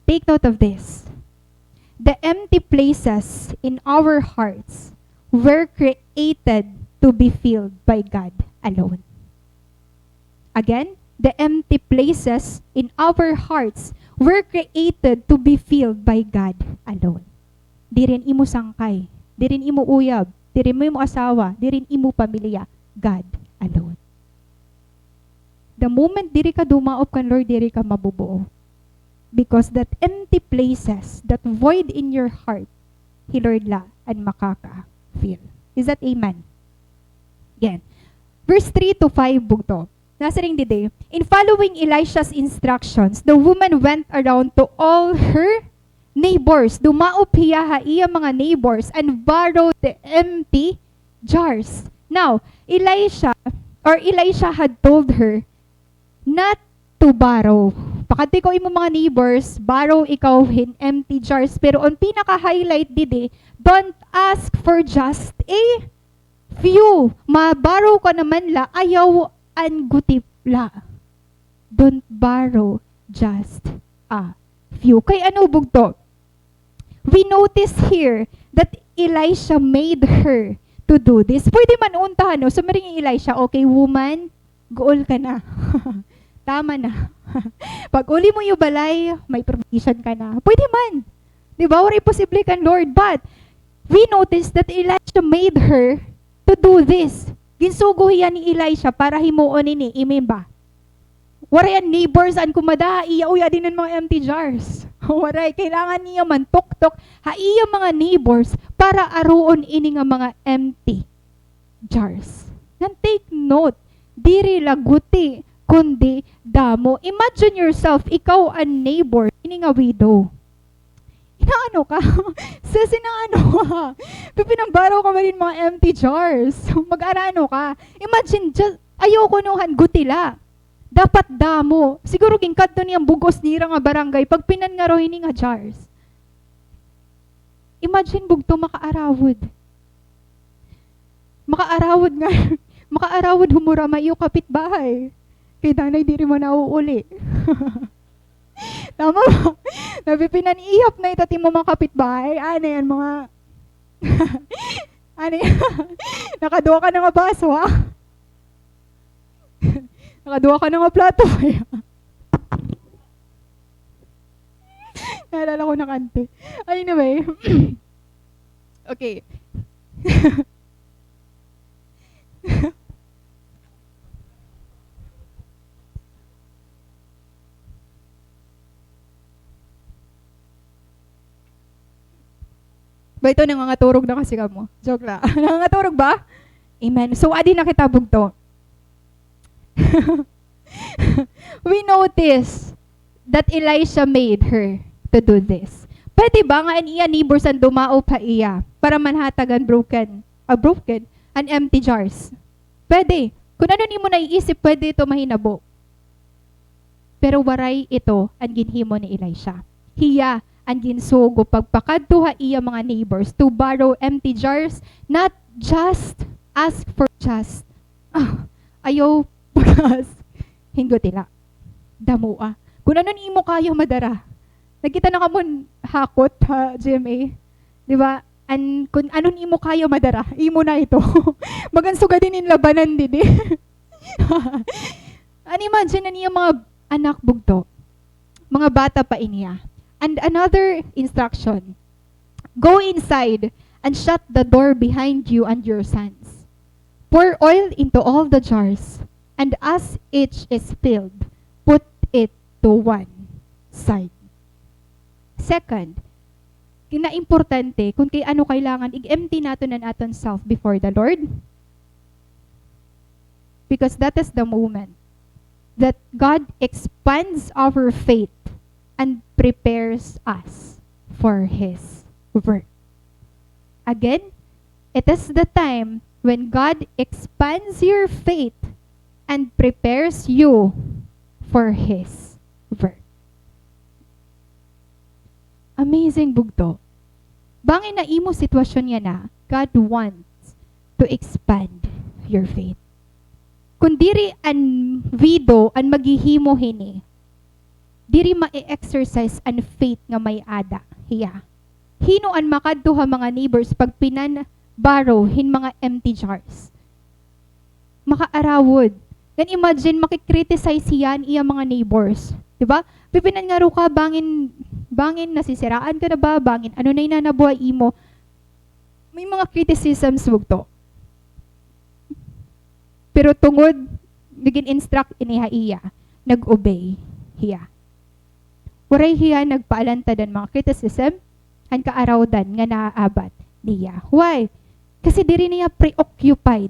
Take note of this. The empty places in our hearts were created to be filled by God alone. Again, the empty places in our hearts were created to be filled by God alone. Di rin imo sangkay, di rin imo uyab, di rin mo imo asawa, di rin imo pamilya, God alone. The moment diri ka dumaop kan Lord, diri ka mabubuo. Because that empty places, that void in your heart, He Lord la and makaka-fill. Is that amen? Again, verse 3 to 5 bugto. Nasa ring dide, in following Elisha's instructions, the woman went around to all her neighbors. Dumaop hiya iya mga neighbors and borrowed the empty jars. Now, Elisha had told her not to borrow. Pakati ko imo mga neighbors, borrow ikaw in empty jars. Pero on pinaka-highlight dide, don't ask for just a few. Ma-borrow ka naman la, ayaw an gutip la. Don't borrow just a few. Kay ano bugto? We notice here that Elisha made her to do this. Pwede man untahan, no? Sumaring Elisha, okay, woman, goal ka na. Tama na. Pag uli mo yung balay, may provision ka na. Pwede man. Di ba? Waray posible kan Lord. But, we notice that Elisha made her to do this. Ginsugo hiya ni Elisha para himuon ini. Amen ba? Waray ang neighbors an kumada, iya-uya din ng mga empty jars. Waray, kailangan niya man tok-tok, haiya mga neighbors para aruon ini nga mga empty jars. Nan take note, diri laguti, kundi damo. Imagine yourself, ikaw ang neighbor, ini nga widow. Inaano ka? Sis, inaano ka? Pipinambaraw ka ba rin mga empty jars? Mag-arano ka? Imagine, just, ayoko nuhan, gutila. Dapat damo. Siguro gingkad to niyang bugos nira nga barangay, pag pinangaro ini nga jars. Imagine bugto makaarawod. Makaarawod nga. Makaarawod humurama iyo kapitbahay. Kay danay diri mo nauuli. Tama ba? Napipinanihap na itati mo mga kapitbahay. Ano yan mga... ano yan? Nakaduwa ka na nga baso, ha? Nakaduwa ka na nga plato. Naalala ko na kante. Anyway. Okay. Ba ito nangangaturog na kasi ka mo. Joke lang. Nangangaturog ba? Amen. So, adi na kita bugto. We notice that Elisha made her to do this. Pwede ba nga iya neighbors ang dumao pa iya para manhatagan broken and empty jars? Pwede. Kung ano ni mo naiisip, pwede ito mahinabo. Pero waray ito ang ginhimo ni Elisha. Hiya and ginsugo pagpakadto iya mga neighbors to borrow empty jars, not just ask for just. Ayaw pag-ask. Hinggo tila. Damua. Kung ano imo kayo madara. Nakita na kamon hakot ha, GMA. Di ba? And kung ano imo kayo madara, imo na ito. Magansuga din in labanan din eh. And imagine na niya mga anak bugto. Mga bata pa iniya. And another instruction, go inside and shut the door behind you and your sons. Pour oil into all the jars, and as each is filled, put it to one side. Second, kinaimportante kung kay ano kailangan, i-empty natin ang aton self before the Lord. Because that is the moment that God expands our faith and prepares us for His work. Again, it is the time when God expands your faith and prepares you for His work. Amazing bugto. Bangin na imo sitwasyon niya na, God wants to expand your faith. Kung diri an vido an maghihimo hini, diri ma-exercise an faith nga may ada hiya. Hino an makadto ha mga neighbors pag pinanbaro hin mga empty jars. Makaarawod. Then imagine makikriticize yan iya mga neighbors. Diba? Pipinan nga ro ka, bangin nasisiraan ka na ba? Bangin ano na inanabuhay imo? May mga criticisms bugto. Pero tungod, naging instruct iniha iya, nag-obey hiya. Waray hiya nagpaalanta dan mga criticism, han kaarawdan nga naaabat niya. Why? Kasi diri niya preoccupied.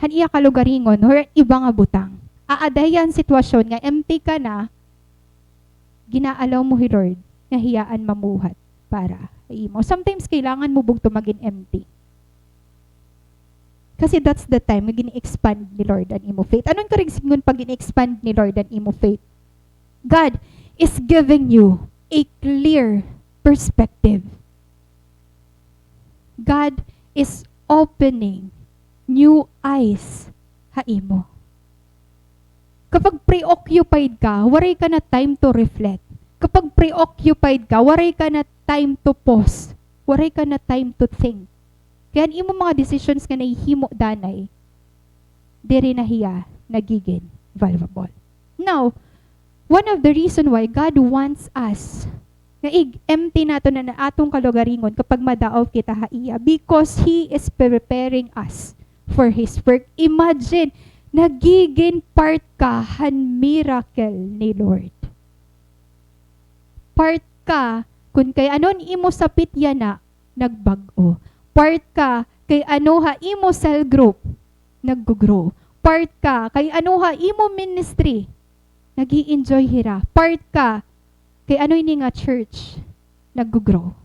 Han iya kalugaringon or iba nga butang. Aadayan sitwasyon nga empty ka na, ginaalaw mo hi Lord nga hiyaan mamuhat para imo. Sometimes kailangan mo bugto maging empty. Kasi that's the time maging expand ni Lord ang imo faith. Anong karigsingon pag in-expand ni Lord ang imo faith? God is giving you a clear perspective. God is opening new eyes ha imo. Kapag preoccupied ka, waray ka na time to reflect. Kapag preoccupied ka, waray ka na time to pause. Waray ka na time to think. Kaya imo mga decisions nga nahihimo danay, diri na hiya nagiging valuable. Now, one of the reason why God wants us nga empty nato na atong kalugaringon kapag madaog kita haiya, because He is preparing us for His work. Imagine, nagiging part ka han miracle ni Lord. Part ka kung kay anon imo sapit yan na nagbag-o. Part ka kay ano ha imo cell group nag-grow. Part ka kay ano ha imo ministry nag-i-enjoy hira. Part ka kay ano ini nga church nag-grow.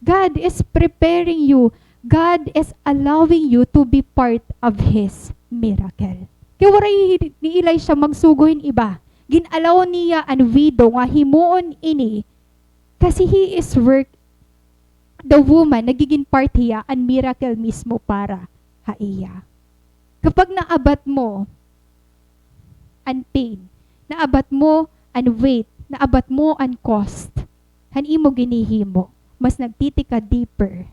God is preparing you. God is allowing you to be part of His miracle. Kaya waray ni Elisha magsugohin iba. Ginalaw niya ang widow nga himuon ini kasi he is work the woman nagiging part hiya ang miracle mismo para haiya. Kapag naabat mo ang pain, naabat mo ang weight, naabat mo ang cost, han imo ginihimo, mas nagtitika deeper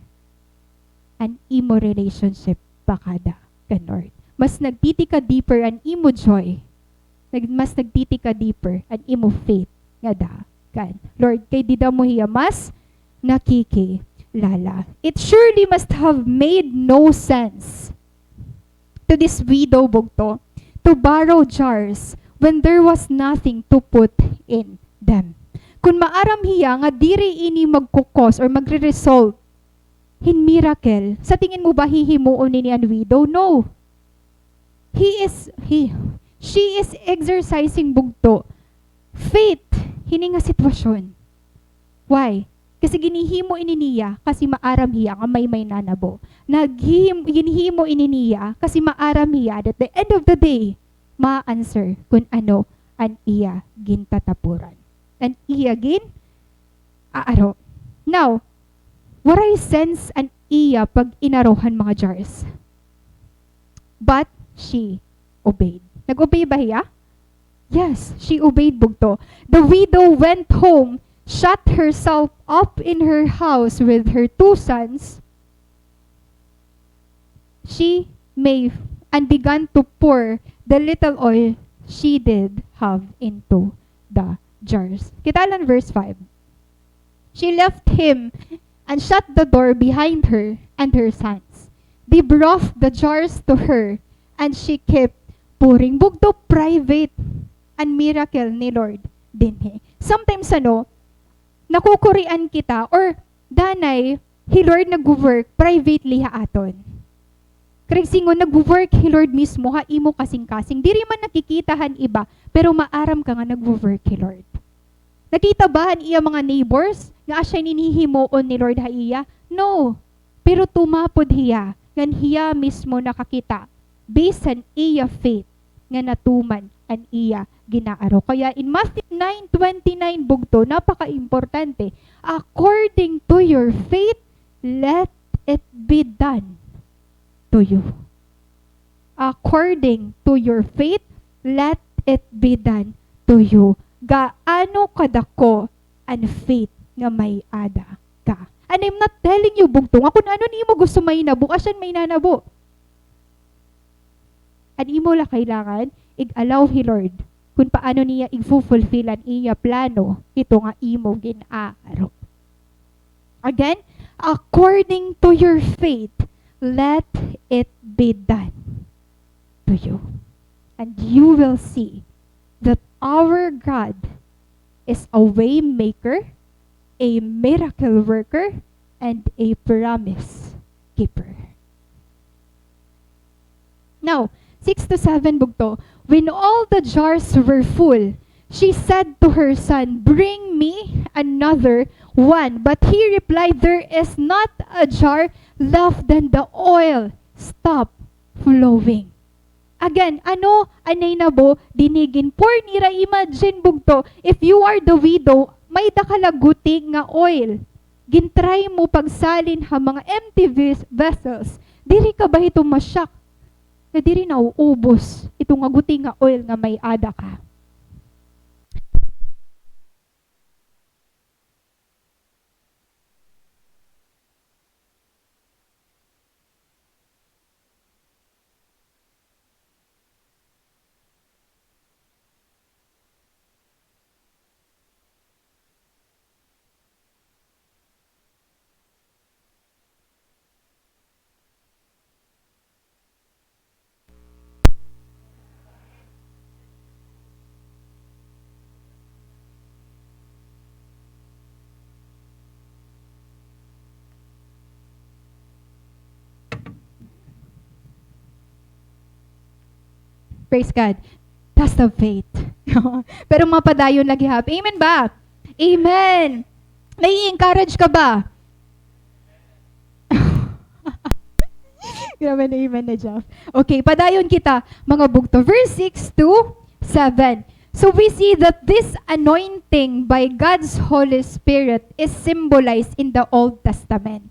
an imo relationship pakada kan Lord. Mas nagtitika deeper an imo joy. Mas nagtitika deeper an imo faith nga da kan Lord. Kay dida mo hiya mas nakikilala. It surely must have made no sense to this widow bugto to borrow jars when there was nothing to put in them. Kung maaram hiya nga diri ini magkukos or magre-result in miracle, sa tingin mo ba hihimuon ni an widow? No. She is exercising bugto faith hini nga sitwasyon. Why? Kasi ginihimo ini niya kasi maaram hiya nga may nanabo. Ginihimo ini niya kasi maaram hiya that the end of the day ma-answer kung ano an iya gintatapuran. An iya aaro. Now, waray sense an iya pag inarohan mga jars. But she obeyed. Nag-obey ba hiya? Yes, she obeyed bugto. The widow went home, shut herself up in her house with her 2 sons. She may and began to pour the little oil she did have into the jars. Kita lang verse 5. She left him and shut the door behind her and her sons. They brought the jars to her, and she kept pouring. Bugto private and miracle ni Lord dinhi. Sometimes nakukurian kita or danay, hi Lord nag-work privately ha aton. Karag singon nag-work hi Lord mismo ha imo kasing-kasing. Diri man nakikitahan iba, pero maaram ka nga nag-work hi Lord. Nakita ba iya mga neighbors nga asya ninihimoon ni Lord ha iya? No. Pero tumapod hiya, ngan hiya mismo nakakita based on iya faith nga natuman an iya ginaaro. Kaya in Matthew 9:29 bugto, napaka-importante. According to your faith, let it be done to you. According to your faith, let it be done to you. Gaano kadako an faith nga may ada ka. And I'm not telling you bugto nga kung ano nimo gusto may nabo, asan may nanabo. At imo la kailangan ig-allow hi Lord kung paano niya i-fulfill ang iya plano, ito nga imo ginaaro. Again, according to your faith, let it be done to you. And you will see that our God is a way maker, a miracle worker, and a promise keeper. Now, 6-7 bugto. When all the jars were full, she said to her son, "Bring me another one." But he replied, "There is not a jar left, then the oil stopped flowing." Again, anay nabo, dinigin. Poor nira, imagine bugto, if you are the widow, may dakalaguti nga oil. Gintry mo pagsalin ha mga empty vessels. Diri ka ba ito masyak? Na diri na uubos itong aguti nga oil nga may ada ka. Praise God. That's the faith. Pero mapadayon lagi happy. Amen ba? Amen. Nai-encourage ka ba? Grabe na amen na Jeff. Okay, padayon kita mga bugto. Verse 6-7. So we see that this anointing by God's Holy Spirit is symbolized in the Old Testament.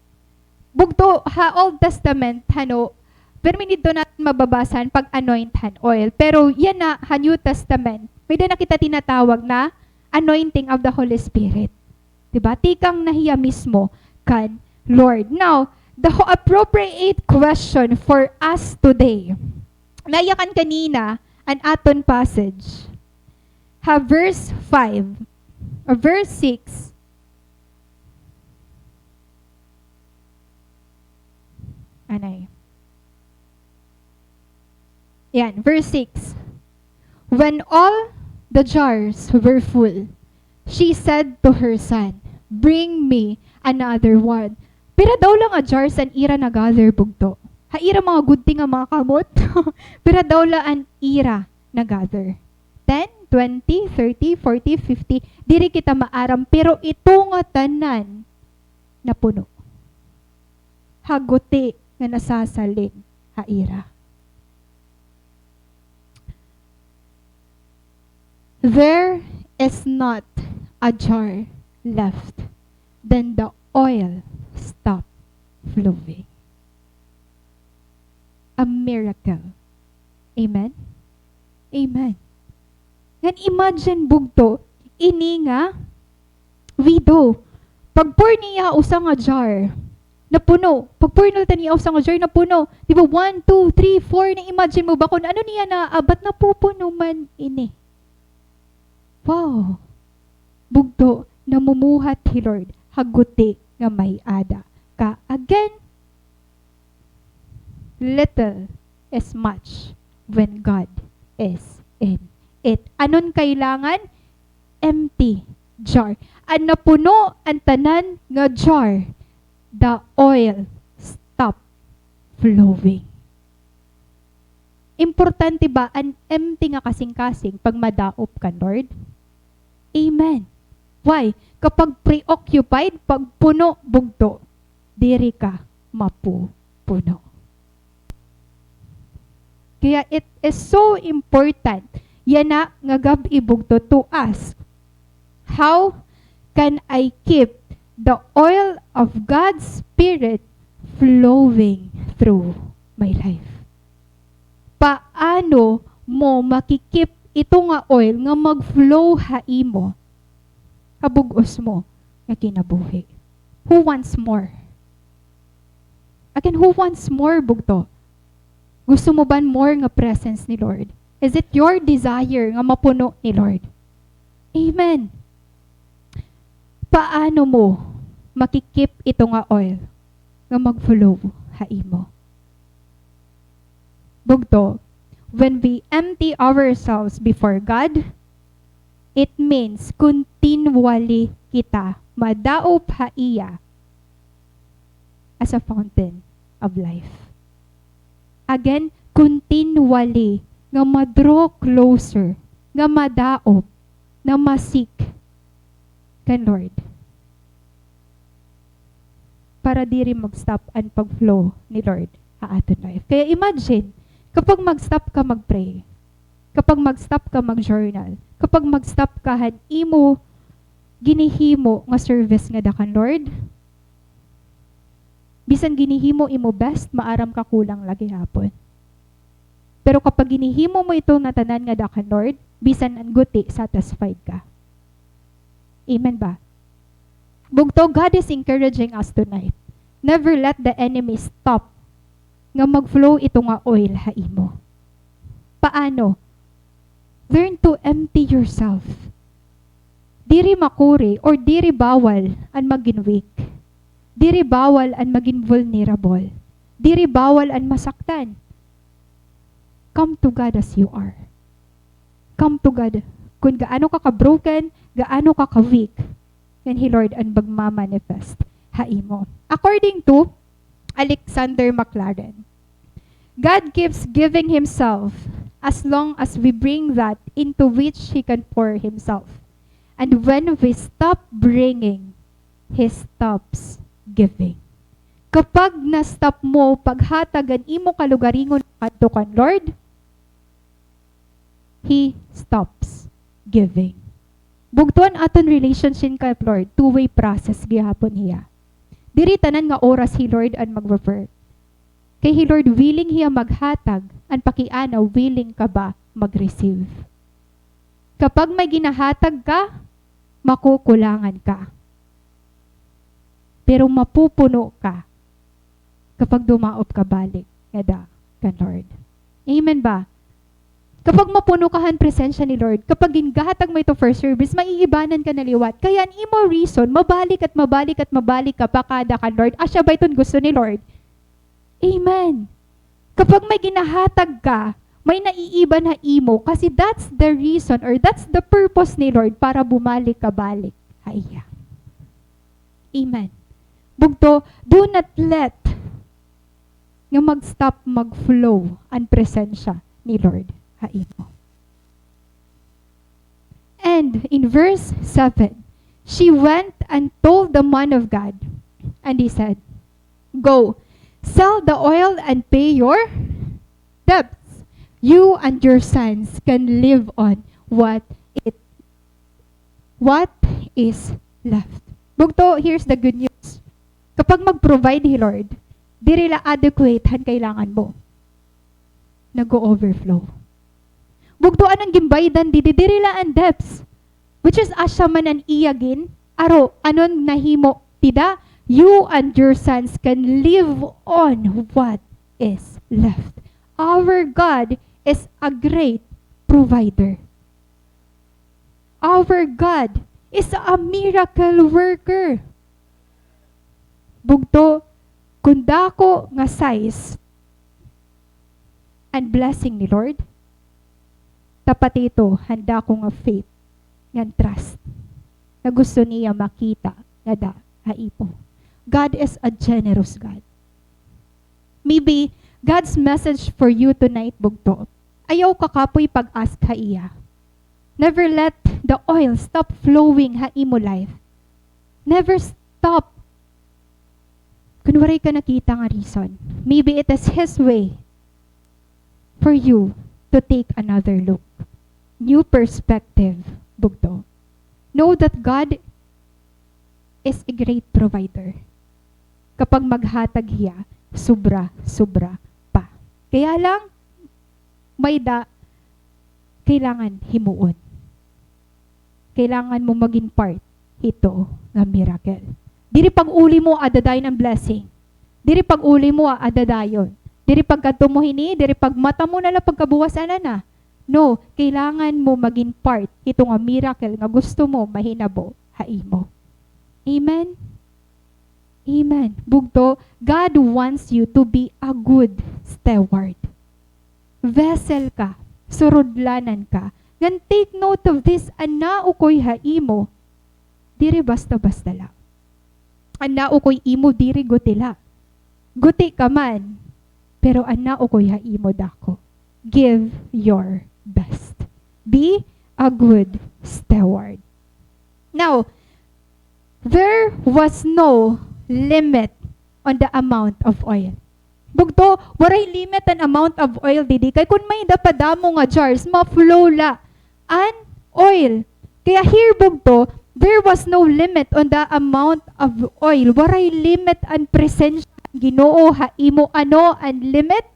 Bugto, Old Testament, pero dito natin mababasan pag anointed oil. Pero yan na, New Testament, may na kita tinatawag na anointing of the Holy Spirit. Diba? Tikang nahiya mismo kan Lord. Now, the appropriate question for us today. Nayakan kanina an aton passage. Verse 5 or verse 6. Anay. Yan, verse 6. When all the jars were full, she said to her son, "Bring me another one." Pero daw lang a jars an ira nagather bugto. Haira mga good thing nga mga kamot. Pero daw lang an ira nagather. 10, 20, 30, 40, 50. Diri kita maaram. Pero ito nga tanan na puno. Haguti nga nasasalin haira. There is not a jar left. then the oil stopped flowing. A miracle. Amen? Amen. And imagine bugto, ini nga, widow, pag-pour niya usa nga jar, na puno. Pag-pour niya usa nga jar na puno. Di ba, 1, 2, 3, 4, na-imagine mo ba kung ano niya na, ba't napupuno man ini? Wow. Bugto, namumuhat hi Lord, haguti nga may ada. Ka, again, little is much when God is in it. Anon kailangan? Empty jar. Ang napuno ang tanan nga jar, the oil stop flowing. Importante ba ang empty nga kasing-kasing pag madaop ka, Lord? Amen. Why? Kapag preoccupied, pag puno, bugto, diri ka mapupuno. Kaya it is so important, yan na nga gabi bugto, to ask, how can I keep the oil of God's Spirit flowing through my life? Paano mo makikip ito nga oil nga mag-flow haimo, kabugos mo nga kinabuhi? Who wants more? Again, who wants more bugto? Gusto mo ba more nga presence ni Lord? Is it your desire nga mapuno ni Lord? Amen. Paano mo makikip ito nga oil nga mag-flow haimo? Bugto, when we empty ourselves before God, it means continually kita madaop haiya as a fountain of life. Again, continually nga madraw closer, nga madaop, na masik kan Lord. Para diri mag-stop ang pag-flow ni Lord sa aton life. Kaya imagine, kapag mag-stop ka mag-pray, kapag mag-stop ka mag-journal, kapag mag-stop ka han imo ginihimo nga service nga dakan Lord, bisan ginihimo imo best, maaram ka kulang lagi hapon. Pero kapag ginihimo mo ito na tanan nga dakan Lord, bisan ang guti, satisfied ka. Amen ba? Bugto, God is encouraging us tonight. Never let the enemy stop nga mag-flow ito nga oil haimo. Paano? Learn to empty yourself. Diri makuri or diri bawal ang maging weak. Diri bawal ang maging vulnerable. Diri bawal ang masaktan. Come to God as you are. Come to God. Kung gaano ka ka-broken, gaano ka ka-weak, yan hi Lord ang magmamanifest haimo. According to Alexander McLaren, God keeps giving Himself as long as we bring that into which He can pour Himself. And when we stop bringing, He stops giving. Kapag na-stop mo paghatagan imo kalugaringon kadto kan Lord, He stops giving. Bugtuan aton relationship kay Lord, two-way process gihapon hiya. Diri tanan nga oras hi Lord ang mag-refer. Kay hi Lord willing hiya maghatag, ang pakiana willing ka ba mag-receive. Kapag may ginahatag ka, makukulangan ka. Pero mapupuno ka kapag dumaop ka balik ngada kan Lord. Amen ba? Kapag mapuno ka han presensya ni Lord, kapag gingahatag mo ito first service, maiibanan ka na liwat. Kaya ang imo reason, mabalik at mabalik at mabalik ka pa kada kan Lord. Asya ba itong gusto ni Lord? Amen. Kapag may ginahatag ka, may naiiba na imo kasi that's the reason or that's the purpose ni Lord para bumalik ka balik. Haya. Amen. Bugto, do not let nga mag-stop, mag-flow ang presensya ni Lord. Haimo. And in verse 7, she went and told the man of God, and he said, "Go, sell the oil and pay your debts. You and your sons can live on what is left." Bugto, here's the good news. Kapag mag-provide hi Lord, diri la adequate han kailangan mo. Nag-overflow. Bugto anong gimbaydan diri la ang depths. Which is asya man an iyagin, aro, anon nahimo, tida, you and your sons can live on what is left. Our God is a great provider. Our God is a miracle worker. Bugto, kundako nga size and blessing ni Lord, tapat ito, handa ko nga faith, nga trust, na gusto niya makita, nga da, haipo. God is a generous God. Maybe, God's message for you tonight, bugto, ayaw kakapoy pag-ask ha iya. Never let the oil stop flowing ha imo life. Never stop. Kunwari ka nakita nga reason. Maybe it is His way for you to take another look. New perspective, bugto. Know that God is a great provider. Kapag maghatag hiya, sobra pa. Kaya lang, may kailangan himuon. Kailangan mo maging part ito ng miracle. Diri pag-uli mo adaday ng blessing. Diri pag-uli mo adadayon. Diri pagkadto mo hini, diri pag mata mo nala pagkabuwasan na. No, kailangan mo maging part ito nga miracle nga gusto mo mahinabo haimo. Amen. Amen. Bugto, God wants you to be a good steward. Vessel ka, surudlanan ka. Ngan take note of this, anao ko'y haimo, diri basta-basta lang. Anao ko'y imo, diri gutila. Guti ka man, pero anao ko'y haimo dako. Give your best. Be a good steward. Now, there was no limit on the amount of oil. Bugto, waray limit an amount of oil didi. Kay kung may dapadamo nga jars, ma-flow la an oil. Kaya here, bugto, there was no limit on the amount of oil. Waray limit an presensya Ginoo haimo ano an limit?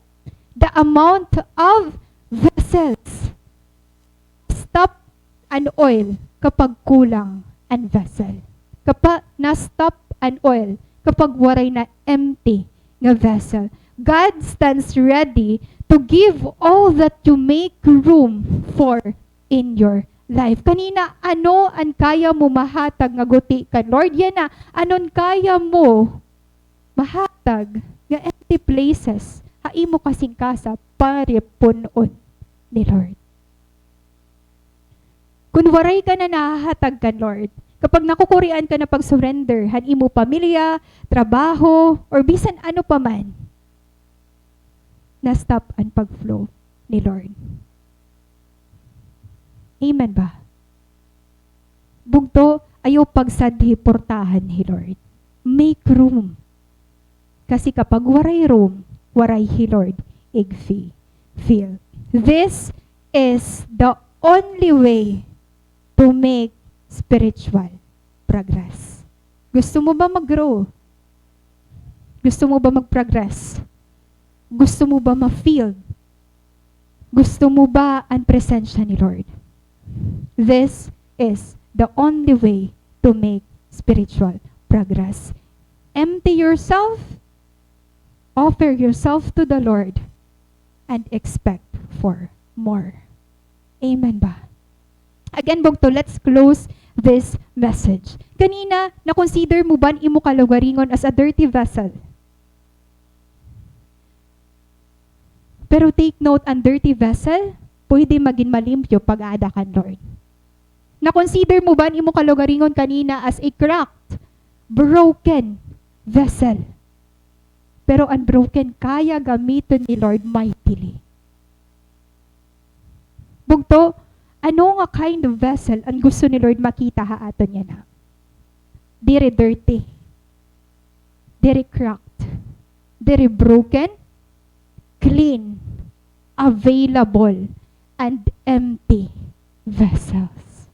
The amount of vessels. Stop an oil kapag kulang an vessel. Kapag na-stop an oil, kapag waray na empty nga vessel. God stands ready to give all that you make room for in your life. Kanina, ano ang kaya mo mahatag nga guti ka? Lord, yan na, anon kaya mo mahatag nga empty places? Haimo kasing kasa paripunon ni Lord. Kung waray ka na nahahatag ka, Lord, kapag nakukurian ka na pag-surrender, imo pamilya, trabaho, or bisan ano pa man, na-stop ang pag-flow ni Lord. Amen ba? Bugto, ayaw pagsadhi portahan ni Lord. Make room. Kasi kapag waray room, waray hi Lord, feel. This is the only way to make spiritual progress. Gusto mo ba mag-grow? Gusto mo ba mag-progress? Gusto mo ba ma-feel? Gusto mo ba ang presensya ni Lord? This is the only way to make spiritual progress. Empty yourself, offer yourself to the Lord, and expect for more. Amen ba? Again, Bogto, let's close this message. Kanina, na-consider mo ba imo kalugaringon as a dirty vessel? Pero take note, ang dirty vessel, pwede maging malimpyo pag-aada kan Lord. Na-consider mo ba imo kalugaringon kanina as a cracked, broken vessel? Pero unbroken, kaya gamitin ni Lord mightily. Bugto, ano nga kind of vessel ang gusto ni Lord makita haaton niya na? Diri dirty, diri cracked, diri broken, clean, available, and empty vessels.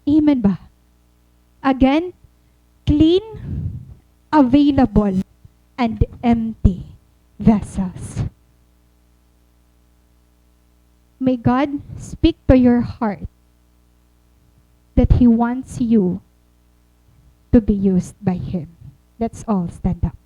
Amen ba? Again, clean, available, and empty vessels. May God speak to your heart that He wants you to be used by Him. Let's all stand up.